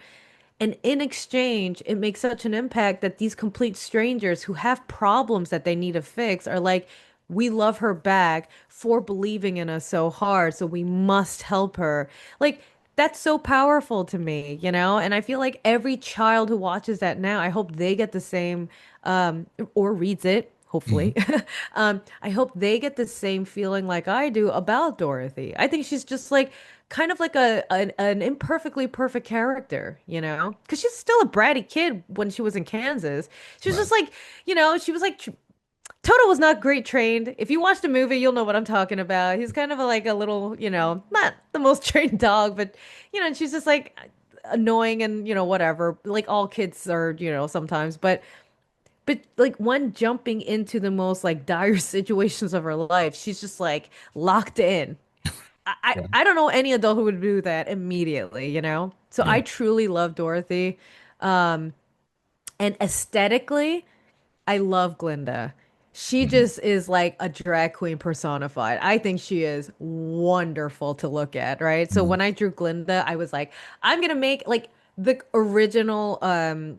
Speaker 2: And in exchange, it makes such an impact that these complete strangers who have problems that they need to fix are like, we love her back for believing in us so hard, so we must help her. Like, that's so powerful to me, you know? And I feel like every child who watches that now, I hope they get the same, or reads it, hopefully.
Speaker 1: Mhm.
Speaker 2: I hope they get the same feeling like I do about Dorothy. I think she's just like kind of like an imperfectly perfect character, you know? Because she's still a bratty kid when she was in Kansas. She was
Speaker 1: Right.
Speaker 2: just like, you know, she was like Toto was not great trained. If you watch the movie, you'll know what I'm talking about. He's kind of like a little, you know, not the most trained dog, but you know, and she's just like annoying and, you know, whatever. Like all kids are, you know, sometimes, but like when jumping into the most like dire situations of her life, she's just like locked in.
Speaker 1: Right.
Speaker 2: I don't know any adult who would do that immediately, you know? So
Speaker 1: Yeah.
Speaker 2: I truly love Dorothy. Um, and aesthetically, I love Glinda. She
Speaker 1: Mhm.
Speaker 2: just is like a drag queen personified. I think she is wonderful to look at, right? So
Speaker 1: Mhm.
Speaker 2: when I drew Glinda, I was like, I'm gonna make like the original,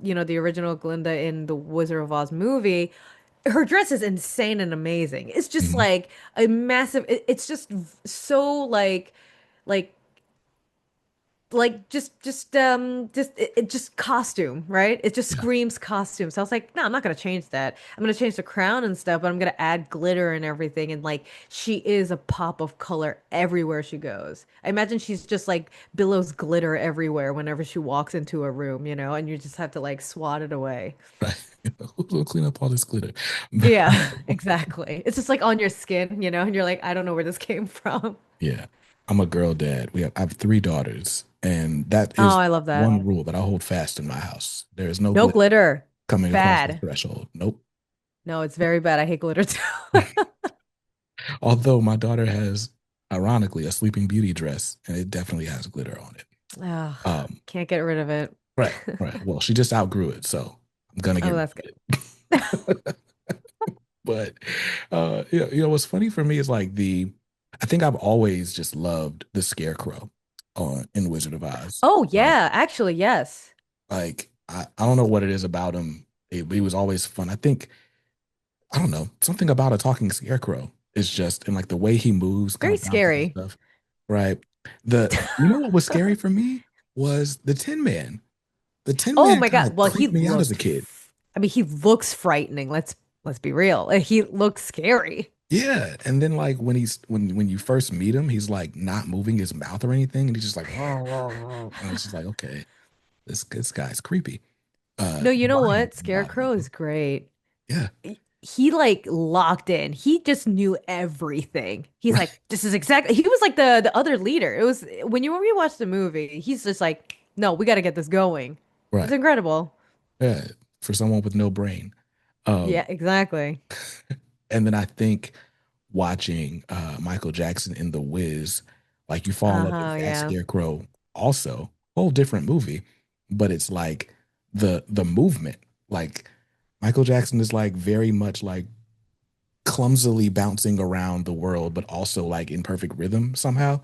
Speaker 2: you know, the original Glinda in the Wizard of Oz movie. Her dress is insane and amazing. It's just
Speaker 1: Mhm.
Speaker 2: like a massive, it's just so like just it just costume, right? It just
Speaker 1: Yeah.
Speaker 2: screams costume. So I was like, no, I'm not gonna change that. I'm gonna change the crown and stuff, but I'm gonna add glitter and everything. And like she is a pop of color everywhere she goes. I imagine she's just like billows glitter everywhere whenever she walks into a room, you know, and you just have to like swat it away.
Speaker 1: Right. Who's gonna clean up all this glitter?
Speaker 2: Yeah, exactly. It's just like on your skin, you know, and you're like, I don't know where this came from.
Speaker 1: Yeah. I'm a girl dad. I have three daughters, and that
Speaker 2: Oh,
Speaker 1: is
Speaker 2: I love that.
Speaker 1: one rule that I hold fast in my house. There is no
Speaker 2: No
Speaker 1: glitter
Speaker 2: glitter.
Speaker 1: coming across the
Speaker 2: Bad.
Speaker 1: threshold. Nope.
Speaker 2: No, it's very bad. I hate glitter too.
Speaker 1: Although my daughter has, ironically, a Sleeping Beauty dress, and it definitely has glitter on it.
Speaker 2: Ugh,
Speaker 1: Um,
Speaker 2: can't get rid of it.
Speaker 1: right, right. Well, she just outgrew it, so I'm gonna get
Speaker 2: Oh,
Speaker 1: rid
Speaker 2: that's good.
Speaker 1: of it. But what's funny for me is like I think I've always just loved the Scarecrow on in Wizard of Oz.
Speaker 2: Oh, yeah, actually, yes.
Speaker 1: Like I don't know what it is about him. He was always fun. I think I don't know something about a talking scarecrow is just and like the way he moves, kind
Speaker 2: Very
Speaker 1: of bounces and
Speaker 2: scary.
Speaker 1: stuff. Right. What was scary for me was the Tin Man. The Tin
Speaker 2: Oh
Speaker 1: Man
Speaker 2: my
Speaker 1: kind
Speaker 2: God.
Speaker 1: of
Speaker 2: Well,
Speaker 1: creeped me out as a kid.
Speaker 2: I mean, he looks frightening. Let's be real. He looks scary.
Speaker 1: Yeah, and then like when you first meet him, he's like not moving his mouth or anything, and he's just like, "Rah, rah, rah." And it's just like, okay, this guy's creepy.
Speaker 2: No, you know
Speaker 1: Lion
Speaker 2: what?
Speaker 1: is wild,
Speaker 2: Scarecrow is great.
Speaker 1: yeah,
Speaker 2: He like locked in. He just knew everything. He's
Speaker 1: right,
Speaker 2: like, this is exactly. He was like the other leader. It was when you rewatch the movie, he's just like, no, we got to get this going. It's
Speaker 1: right,
Speaker 2: incredible.
Speaker 1: yeah. For someone with no brain,
Speaker 2: Yeah,
Speaker 1: um,
Speaker 2: exactly.
Speaker 1: and then I think. watching Michael Jackson in The Wiz, like you fall in love with that
Speaker 2: Yeah.
Speaker 1: Scarecrow also, whole different movie, but it's like the movement, like Michael Jackson is like very much like clumsily bouncing around the world, but also like in perfect rhythm somehow.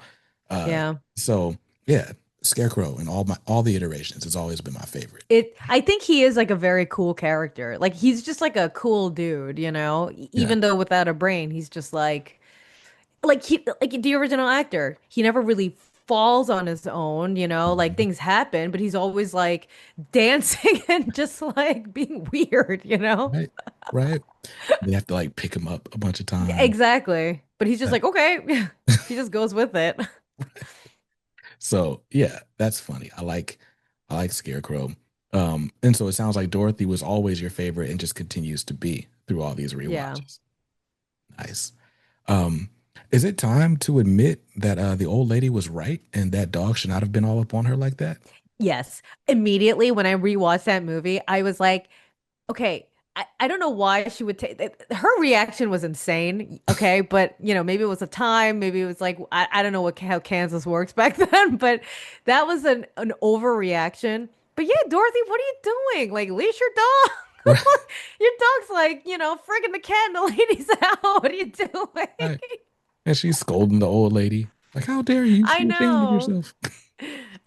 Speaker 1: Uh,
Speaker 2: Yeah.
Speaker 1: so yeah, Scarecrow and all the iterations has always been my favorite.
Speaker 2: I think he is like a very cool character. Like he's just like a cool dude, you know?
Speaker 1: Yeah,
Speaker 2: Even though without a brain, he's just like the original actor. He never really falls on his own, you know? Like
Speaker 1: mhm.
Speaker 2: things happen, but he's always like dancing and just like being weird, you know?
Speaker 1: Right, right. They have to like pick him up a bunch of
Speaker 2: Yeah,
Speaker 1: times.
Speaker 2: exactly. But he's just
Speaker 1: Yeah.
Speaker 2: like, okay. He just goes with it.
Speaker 1: So yeah, that's funny. I like Scarecrow. And so it sounds like Dorothy was always your favorite and just continues to be through all these
Speaker 2: Yeah.
Speaker 1: rewatches. Nice. Um, is it time to admit that the old lady was right and that dog should not have been all up on her like that?
Speaker 2: Yes. Immediately when I rewatched that movie, I was like, okay, I don't know why she would take her reaction was insane. Okay, but you know, maybe it was a time, maybe it was like I don't know how Kansas works back then, but that was an overreaction. But yeah, Dorothy, what are you doing? Like, leash your dog.
Speaker 1: Right.
Speaker 2: Your dog's like, you know, friggin' the cat and the lady's out. What are you doing?
Speaker 1: Right. And she's scolding the old lady. Like, how dare you? You should
Speaker 2: I
Speaker 1: be ashamed of
Speaker 2: know.
Speaker 1: yourself.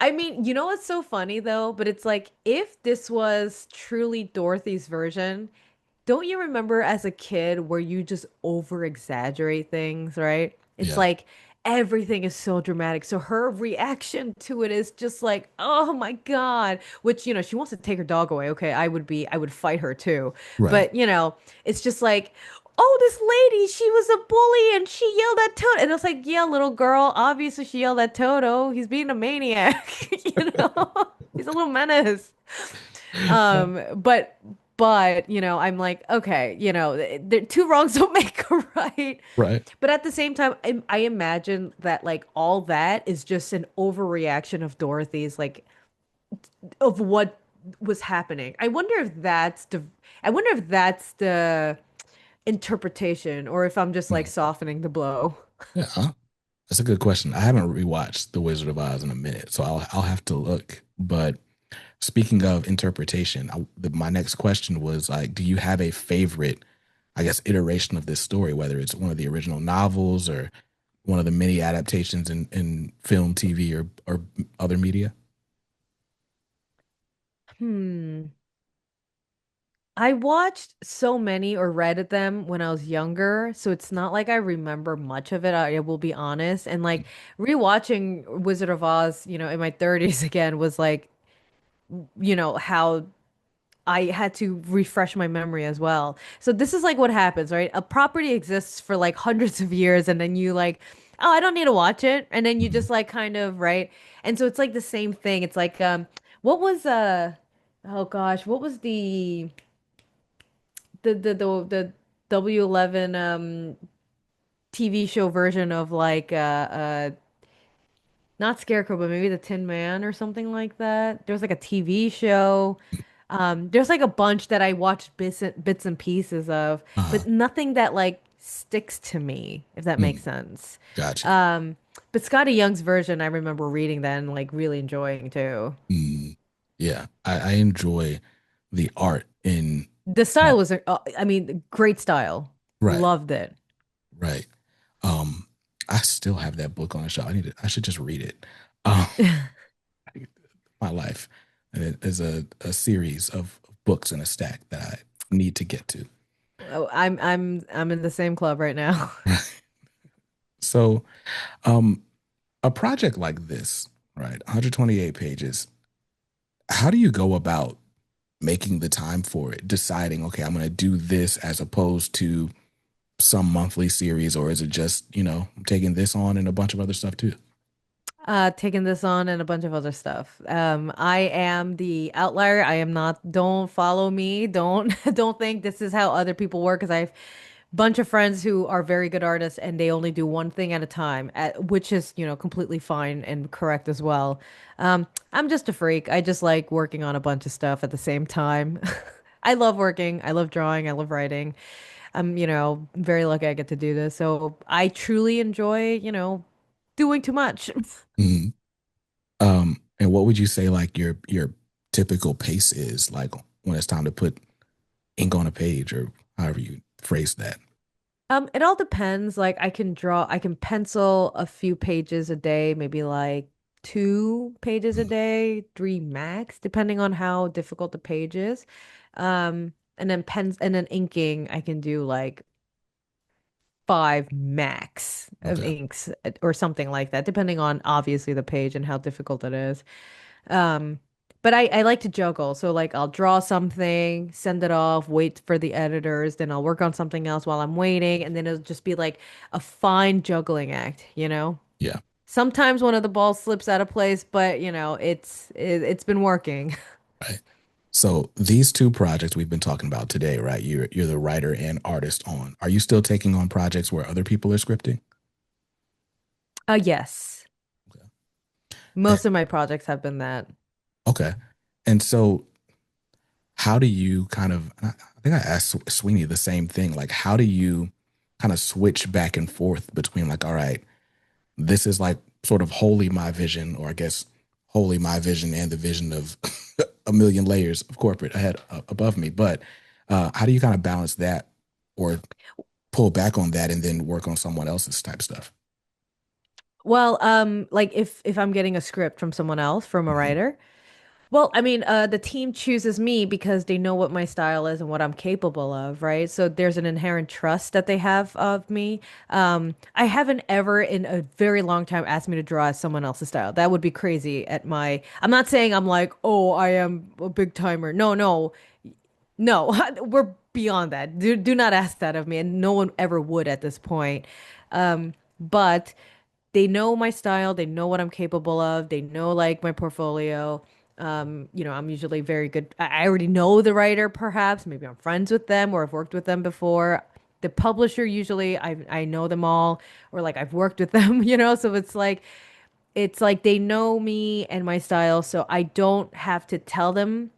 Speaker 2: I mean, you know what's so funny though? But it's like if this was truly Dorothy's version, don't you remember as a kid where you just over exaggerate things, right? It's
Speaker 1: Yeah.
Speaker 2: like everything is so dramatic. So her reaction to it is just like, oh my God, which, you know, she wants to take her dog away. Okay, I would fight her too.
Speaker 1: Right.
Speaker 2: But, you know, it's just like, oh, this lady, she was a bully and she yelled at Toto. And it's like, yeah, little girl, obviously she yelled at Toto. He's being a maniac, you know? He's a little menace. But you know, I'm like, okay, you know, two wrongs don't make a right.
Speaker 1: Right.
Speaker 2: But at the same time, I imagine that like all that is just an overreaction of Dorothy's like of what was happening. I wonder if that's the interpretation or if I'm just like
Speaker 1: Hmm.
Speaker 2: softening the blow.
Speaker 1: Yeah. That's a good question. I haven't rewatched The Wizard of Oz in a minute, so I'll have to look. But speaking of interpretation, my next question was like, do you have a favorite, I guess, iteration of this story, whether it's one of the original novels or one of the many adaptations in film, TV, or other media?
Speaker 2: Hmm. I watched so many or read them when I was younger, so it's not like I remember much of it. I will be honest. And like rewatching Wizard of Oz, you know, in my 30s again was like, you know, how I had to refresh my memory as well. So this is like what happens, right? A property exists for like hundreds of years and then you like, oh, I don't need to watch it. And then you
Speaker 1: Mhm.
Speaker 2: just like kind of, right? And so it's like the same thing. It's like what was oh gosh, what was the W11 TV show version of like not Scarecrow, but maybe the Tin Man or something like that. There was like a TV show. There's like a bunch that I watched bits and pieces of,
Speaker 1: Uh,
Speaker 2: but nothing that like sticks to me, if that makes
Speaker 1: mm,
Speaker 2: sense.
Speaker 1: gotcha.
Speaker 2: Um, but Scotty Young's version, I remember reading that and like really enjoying too.
Speaker 1: Mm, yeah, I enjoy the art in
Speaker 2: The
Speaker 1: uh,
Speaker 2: style was, I mean, great style.
Speaker 1: right,
Speaker 2: Loved it.
Speaker 1: right. Um, I still have that book on the shelf. I should just read it. My life, and it is a series of books in a stack that I need to get to.
Speaker 2: Oh, I'm in the same club right now.
Speaker 1: So, um, a project like this, right, 128 pages. How do you go about making the time for it? Deciding, okay, I'm going to do this as opposed to some monthly series, or is it just, I'm taking this on and a bunch of other stuff too?
Speaker 2: Taking this on and a bunch of other stuff. I am the outlier. I am not, don't follow me. Don't don't think this is how other people work because I have a bunch of friends who are very good artists and they only do one thing at a time, which is, you know, completely fine and correct as well. I'm just a freak. I just like working on a bunch of stuff at the same time. I love working. I love drawing. I love writing. I'm, very lucky I get to do this. So I truly enjoy, doing too much.
Speaker 1: Mhm. And what would you say like your typical pace is like when it's time to put ink on a page or however you phrase that?
Speaker 2: It all depends. Like I can pencil a few pages a day, maybe like 2 pages a
Speaker 1: Mm,
Speaker 2: day, three max, depending on how difficult the page is. And then inking, I can do like 5 max of
Speaker 1: okay.
Speaker 2: inks or something like that, depending on obviously the page and how difficult it is. Um, but I like to juggle. So like I'll draw something, send it off, wait for the editors, then I'll work on something else while I'm waiting, and then it'll just be like a fine juggling act, you know?
Speaker 1: Yeah.
Speaker 2: Sometimes one of the balls slips out of place, but it's been working.
Speaker 1: Right. So these two projects we've been talking about today, right? You're the writer and artist on. Are you still taking on projects where other people are scripting?
Speaker 2: Yes.
Speaker 1: Okay. And,
Speaker 2: Most of my projects have been that.
Speaker 1: okay. And so how do you kind of, I think I asked Sweeney the same thing. Like, how do you kind of switch back and forth between like, all right, this is like sort of wholly my vision, or I guess wholly my vision and the vision of a million layers of corporate ahead above me. But how do you kind of balance that or pull back on that and then work on someone else's type stuff?
Speaker 2: Well, like if I'm getting a script from someone else, from a
Speaker 1: Mhm.
Speaker 2: writer. Well, I mean, the team chooses me because they know what my style is and what I'm capable of, right? So there's an inherent trust that they have of me. I haven't ever in a very long time asked me to draw someone else's style. That would be crazy at my, I'm not saying I'm like, oh, I am a big timer. No, no, no. We're beyond that. Do not ask that of me, and no one ever would at this point. But they know my style, they know what I'm capable of, they know like my portfolio. I'm usually very good. I already know the writer, perhaps. Maybe I'm friends with them or I've worked with them before. The publisher, usually I know them all, or like I've worked with them, so it's like they know me and my style, so I don't have to tell them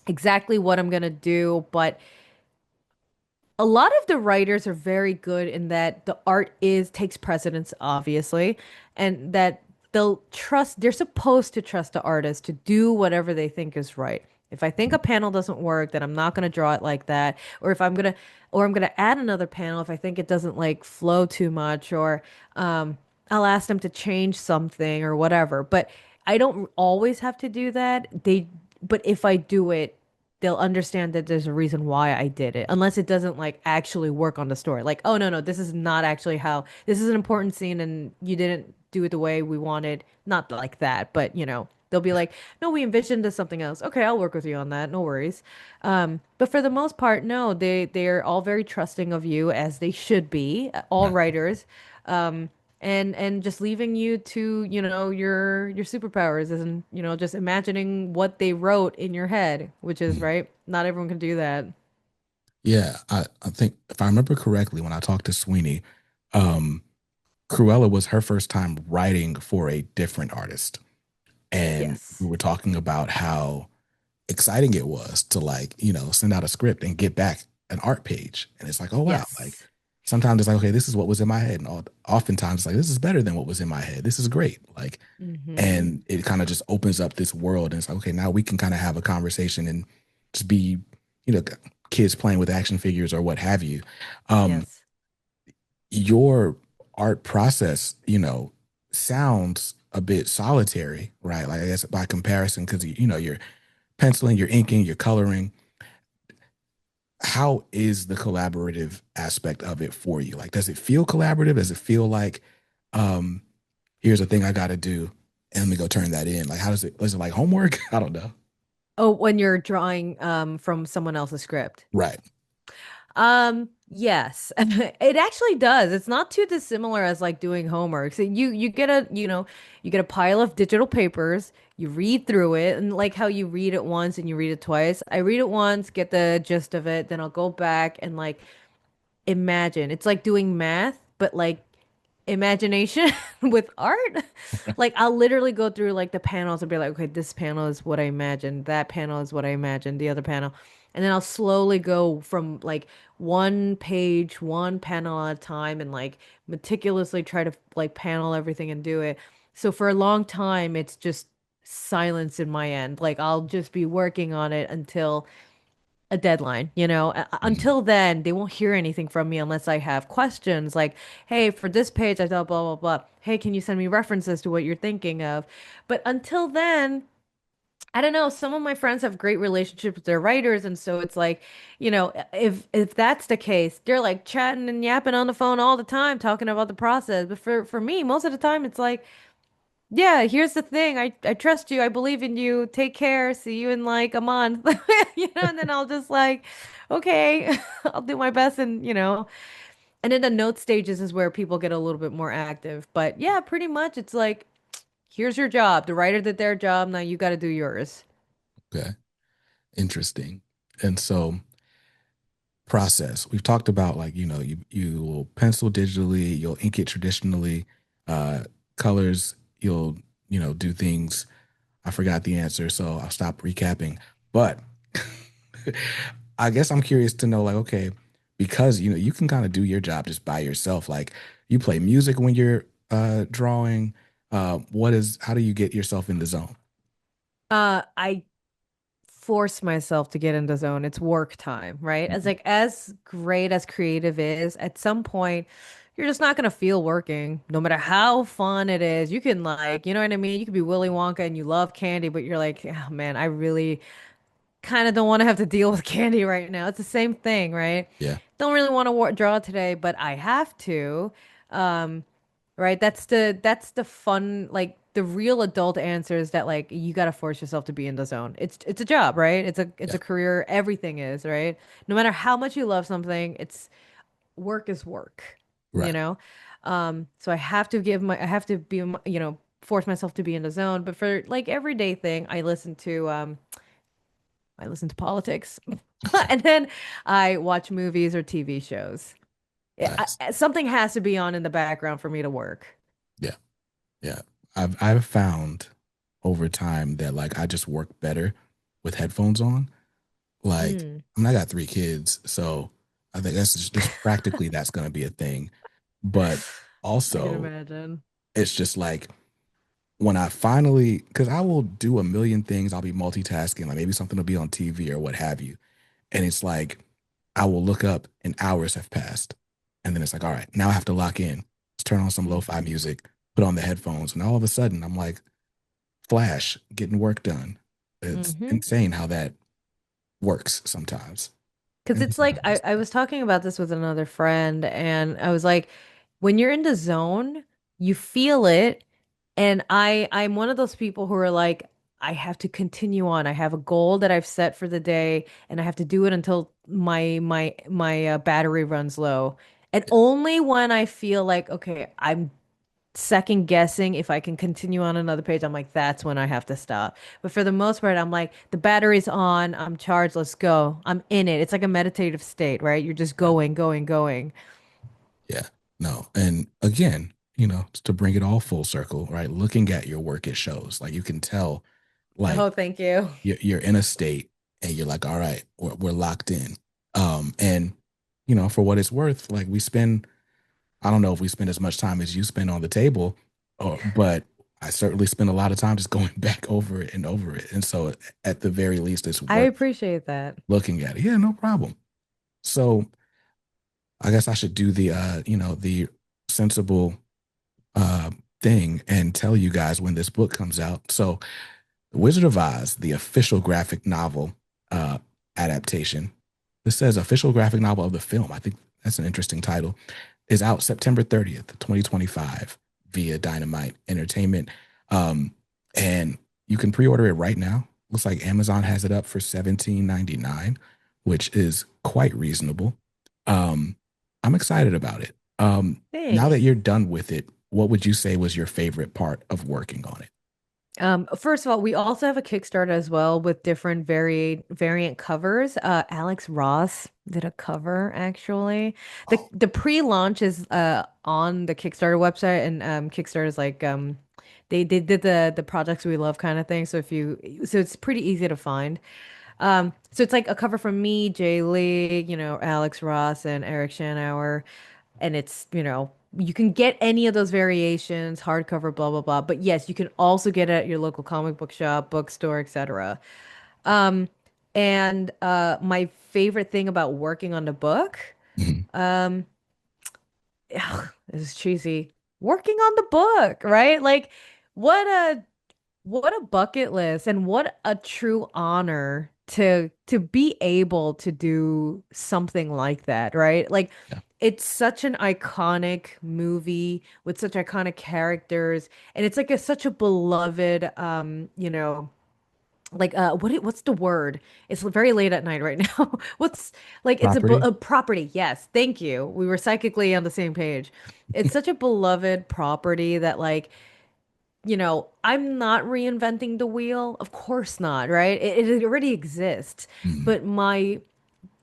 Speaker 2: exactly what I'm gonna do, but a lot of the writers are very good in that the art is takes precedence, obviously, and that they're supposed to trust the artist to do whatever they think is right. If I think a panel doesn't work, then I'm not going to draw it like that. Or I'm gonna add another panel if I think it doesn't like flow too much, or um, I'll ask them to change something or whatever. But I don't always have to do that. But if I do it, they'll understand that there's a reason why I did it, unless it doesn't like actually work on the story. Like, oh no, no, this is not actually how this is an important scene and you didn't do it the way we wanted. Not like that, but they'll be
Speaker 1: Yeah.
Speaker 2: like, no, we envisioned as something else. Okay, I'll work with you on that. No worries. But for the most part, no, they're all very trusting of you as they should be, all
Speaker 1: Right.
Speaker 2: writers. Um, and just leaving you to your superpowers and just imagining what they wrote in your head, which is
Speaker 1: Mhm.
Speaker 2: right, not everyone can do that.
Speaker 1: Yeah. I think if I remember correctly, when I talked to Sweeney, um, Cruella was her first time writing for a different artist. And we
Speaker 2: Yes,
Speaker 1: were talking about how exciting it was to like, send out a script and get back an art page. And it's like, oh wow. Like
Speaker 2: yes.
Speaker 1: sometimes it's like, okay, this is what was in my head. And oftentimes it's like, this is better than what was in my head. This is great. Like,
Speaker 2: Hmm.
Speaker 1: and it kind of just opens up this world. And it's like, okay, now we can kind of have a conversation and just be, you know, kids playing with action figures or what have you. Um,
Speaker 2: Yes.
Speaker 1: your art process, sounds a bit solitary, right? Like I guess by comparison, because you're penciling, you're inking, you're coloring. How is the collaborative aspect of it for you? Like, does it feel collaborative? Does it feel like, um, here's a thing I got to do, and let me go turn that in? Like, how does it? Is it like homework? I don't know.
Speaker 2: Oh, when you're drawing from someone else's script.
Speaker 1: Right.
Speaker 2: Yes. It actually does. It's not too dissimilar as like doing homework. So you get a pile of digital papers, you read through it, and like how you read it once and you read it twice. I read it once, get the gist of it, then I'll go back and like imagine. It's like doing math, but like imagination with art. Like I'll literally go through like the panels and be like, okay, this panel is what I imagined, that panel is what I imagined, the other panel. And then I'll slowly go from like one page, one panel at a time and like meticulously try to like panel everything and do it. So for a long time, it's just silence in my end. Like I'll just be working on it until a deadline, you know.
Speaker 1: Mhm.
Speaker 2: Until then, they won't hear anything from me unless I have questions like, hey, for this page, I thought blah, blah, blah. Hey, can you send me references to what you're thinking of? But until then, I don't know. Some of my friends have great relationships with their writers, and so it's like, you know, if that's the case, they're like chatting and yapping on the phone all the time, talking about the process. But for me, most of the time, it's like, yeah, here's the thing. I trust you. I believe in you. Take care. See you in like a month. You know, and then I'll just like, okay, I'll do my best and, you know. And then the note stages is where people get a little bit more active. But yeah, pretty much it's like, here's your job. The writer did their job. Now you got to do yours.
Speaker 1: Okay, interesting. And so process. We've talked about like, you will pencil digitally, you'll ink it traditionally, uh, colors, you'll, do things. I forgot the answer, so I'll stop recapping. But I guess I'm curious to know, like, okay, because you can kind of do your job just by yourself. Like you play music when you're drawing. How do you get yourself in the zone?
Speaker 2: I force myself to get in the zone. It's work time, right? As
Speaker 1: Mhm.
Speaker 2: like as great as creative is, at some point you're just not gonna feel working, no matter how fun it is. You can like, you know what I mean? You could be Willy Wonka and you love candy, but you're like, oh man, I really kind of don't want to have to deal with candy right now. It's the same thing, right?
Speaker 1: Yeah,
Speaker 2: Don't really want to draw today, but I have to. Um, right? That's the fun, like the real adult answer is that like you got to force yourself to be in the zone. It's a job, right? It's
Speaker 1: yeah,
Speaker 2: a career. Everything is, right? No matter how much you love something, it's work is work, you
Speaker 1: right.
Speaker 2: know? So I have to be, you know, force myself to be in the zone. But for like everyday thing, I listen to politics. And then I watch movies or TV shows.
Speaker 1: Nice.
Speaker 2: Something has to be on in the background for me to work.
Speaker 1: Yeah, yeah. I've found over time that like I just work better with headphones on. Like,
Speaker 2: Mm,
Speaker 1: I mean, I got three kids, so I think that's practically that's going to be a thing. But
Speaker 2: I can
Speaker 1: also,
Speaker 2: imagine.
Speaker 1: it's just like when I finally, because I will do a million things, I'll be multitasking, like maybe something will be on TV or what have you. And it's like, I will look up and hours have passed. And then it's like, all right, now I have to lock in. Let's turn on some lo-fi
Speaker 2: Hmm.
Speaker 1: music, put on the headphones. And all of a sudden, I'm like, flash, getting work done. It's
Speaker 2: Hmm.
Speaker 1: insane how that works sometimes.
Speaker 2: Because
Speaker 1: And
Speaker 2: it's like
Speaker 1: sometimes
Speaker 2: I was talking about this with another friend, and I was like, when you're in the zone, you feel it. And I'm one of those people who are like, I have to continue on. I have a goal that I've set for the day, and I have to do it until my battery runs low. And
Speaker 1: yeah,
Speaker 2: only when I feel like, okay, I'm second guessing if I can continue on another page, I'm like, that's when I have to stop. But for the most part, I'm like, the battery's on, I'm charged, let's go. I'm in it. It's like a meditative state, right? You're just
Speaker 1: yeah,
Speaker 2: going, going, going.
Speaker 1: yeah. No. And again, just to bring it all full circle, right? Looking at your work, it shows. Like you can tell, like
Speaker 2: Oh, thank you.
Speaker 1: you're in a state and you're like, all right, we're locked in. And for what it's worth, like I don't know if we spend as much time as you spend on the table, but I certainly spend a lot of time just going back over it and over it. And so at the very least, it's
Speaker 2: I
Speaker 1: worth
Speaker 2: appreciate that.
Speaker 1: looking at it. Yeah, no problem. So I guess I should do the sensible uh thing and tell you guys when this book comes out. So The Wizard of Oz, the official graphic novel uh adaptation. This says official graphic novel of the film. I think that's an interesting title. Is out September 30th, 2025 via Dynamite Entertainment. And you can pre-order it right now. Looks like Amazon has it up for 17.99, which is quite reasonable. Um, I'm excited about it. Now that
Speaker 2: Thanks.
Speaker 1: you're done with it, what would you say was your favorite part of working on it?
Speaker 2: First of all, we also have a Kickstarter as well with different variant covers. Alex Ross did a cover actually.
Speaker 1: Oh,
Speaker 2: The pre-launch is on the Kickstarter website, and Kickstarter is like they did the projects we love kind of thing. So it's pretty easy to find. So it's like a cover from me, Jay Lee, Alex Ross and Eric Shanauer, and it's, you can get any of those variations, hardcover, blah blah blah. But yes, you can also get it at your local comic book shop, bookstore, etc. Um, and my favorite thing about working on the book,
Speaker 1: mhm.
Speaker 2: um, this is cheesy, working on the book, right? Like, what a what a bucket list and what a true honor to be able to do something like that, right? Like
Speaker 1: Yeah.
Speaker 2: it's such an iconic movie with such iconic characters, and it's like such a beloved like what's the word? It's very late at night right now. What's like it's
Speaker 1: Property.
Speaker 2: a property. Yes, thank you. We were psychically on the same page. It's such a beloved property that like I'm not reinventing the wheel. Of course not, right? It already exists.
Speaker 1: Mhm.
Speaker 2: But my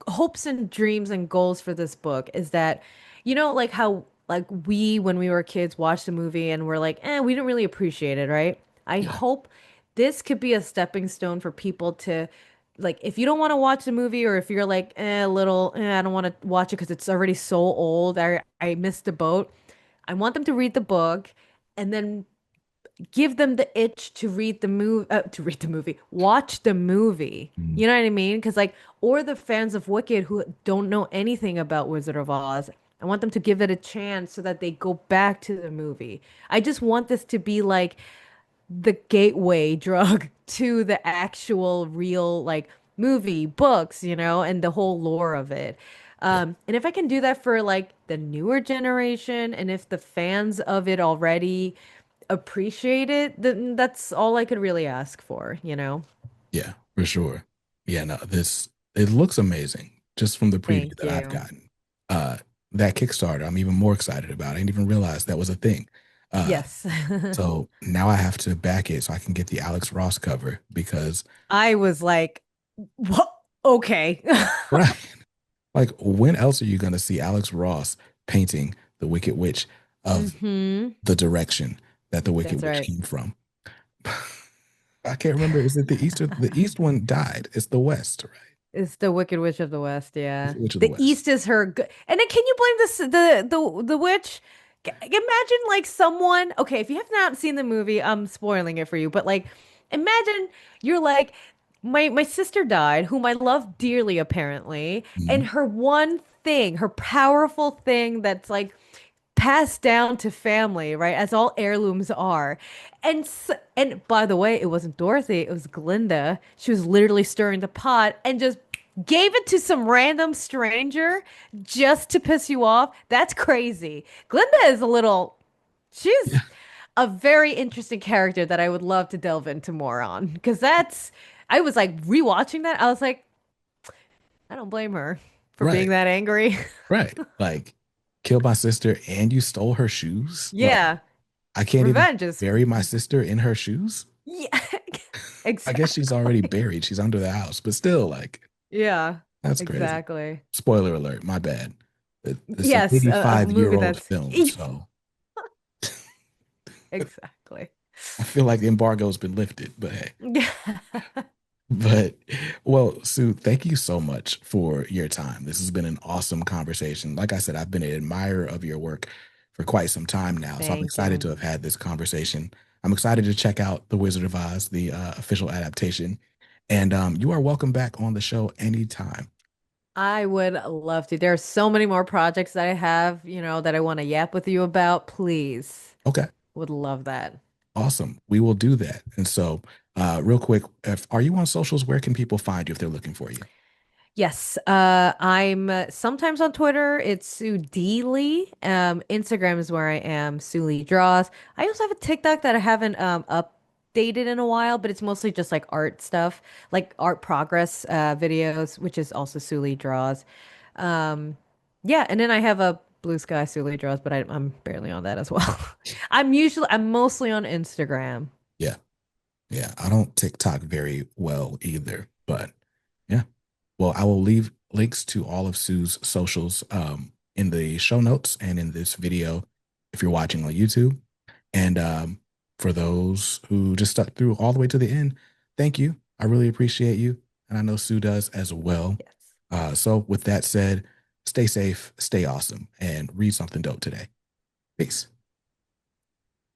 Speaker 2: hopes and dreams and goals for this book is that, like how like we when we were kids watched the movie and we're like, we didn't really appreciate it, right? I
Speaker 1: Yeah.
Speaker 2: hope this could be a stepping stone for people to like if you don't want to watch the movie or if you're like a little I don't want to watch it because it's already so old. I missed the boat. I want them to read the book and then give them the itch to read the movie, watch the movie.
Speaker 1: Mhm.
Speaker 2: You know what I mean? Because like, or the fans of Wicked who don't know anything about Wizard of Oz, I want them to give it a chance so that they go back to the movie. I just want this to be like the gateway drug to the actual real like movie, books, and the whole lore of it.
Speaker 1: Yeah.
Speaker 2: And if I can do that for like the newer generation, and if the fans of it already appreciate it, then that's all I could really ask for.
Speaker 1: Yeah, for sure. Yeah, no, this it looks amazing just from the preview
Speaker 2: Thank
Speaker 1: that I've
Speaker 2: you.
Speaker 1: gotten. Uh that Kickstarter, I'm even more excited about. I didn't even realize that was a thing. Uh
Speaker 2: Yes.
Speaker 1: so now I have to back it so I can get the Alex Ross cover because
Speaker 2: I was like, what? Okay.
Speaker 1: right, like when else are you gonna see Alex Ross painting the Wicked Witch of
Speaker 2: Hmm.
Speaker 1: the direction that the Wicked
Speaker 2: That's
Speaker 1: Witch
Speaker 2: right.
Speaker 1: came from? I can't remember. Is it the East or the East one died? It's the West, right?
Speaker 2: It's the Wicked Witch of the West, yeah.
Speaker 1: Wicked Witch of the
Speaker 2: The
Speaker 1: West.
Speaker 2: East is her good. And then can you blame the witch? Imagine like someone, okay, if you have not seen the movie, I'm spoiling it for you, but like imagine you're like my sister died, whom I love dearly apparently, and
Speaker 1: Mhm.
Speaker 2: her one thing, her powerful thing that's like passed down to family, right? As all heirlooms are. And by the way, it wasn't Dorothy, it was Glinda. She was literally stirring the pot and just gave it to some random stranger just to piss you off. That's crazy. Glinda is a little,
Speaker 1: Yeah,
Speaker 2: she's a very interesting character that I would love to delve into more on because I was like rewatching that. I was like, I don't blame her for being
Speaker 1: right,
Speaker 2: that angry.
Speaker 1: right. Like, killed my sister and you stole her shoes? Like,
Speaker 2: Yeah,
Speaker 1: I can't even
Speaker 2: revenge is,
Speaker 1: bury my sister in her shoes?
Speaker 2: yeah,
Speaker 1: I guess she's
Speaker 2: exactly.
Speaker 1: already buried. She's under the house, but still, like,
Speaker 2: Yeah,
Speaker 1: that's crazy.
Speaker 2: exactly.
Speaker 1: Spoiler alert, my bad. It's an
Speaker 2: Yes, a movie
Speaker 1: 85-year-old
Speaker 2: that's
Speaker 1: film, so
Speaker 2: exactly.
Speaker 1: I feel like the embargo's been lifted, but hey.
Speaker 2: Yeah.
Speaker 1: But well, Sue, thank you so much for your time. This has been an awesome conversation. Like I said, I've been an admirer of your work for quite some time now, so I'm
Speaker 2: Thank
Speaker 1: excited
Speaker 2: you.
Speaker 1: to have had this conversation. I'm excited to check out The Wizard of Oz, the official adaptation. And you are welcome back on the show anytime.
Speaker 2: I would love to. There are so many more projects that I have, that I want to yap with you about. Please.
Speaker 1: Okay,
Speaker 2: Would love that.
Speaker 1: awesome. We will do that. And so, real quick, are you on socials? Where can people find you if they're looking for you?
Speaker 2: Yes, I'm sometimes on Twitter. It's Sue D Lee. Instagram is where I am. Sue Lee Draws. I also have a TikTok that I haven't updated in a while, but it's mostly just like art stuff, like art progress videos, which is also Sue Lee Draws. Um, yeah, and then I have a Blue Sky Sue Lee Draws, but I'm barely on that as well. I'm mostly on Instagram.
Speaker 1: Yeah. Yeah, I don't TikTok very well either, but yeah. Well, I will leave links to all of Sue's socials in the show notes and in this video if you're watching on YouTube. And for those who just stuck through all the way to the end, thank you. I really appreciate you. And I know Sue does as well.
Speaker 2: Yes.
Speaker 1: So, with that said, stay safe, stay awesome, and read something dope today. Peace.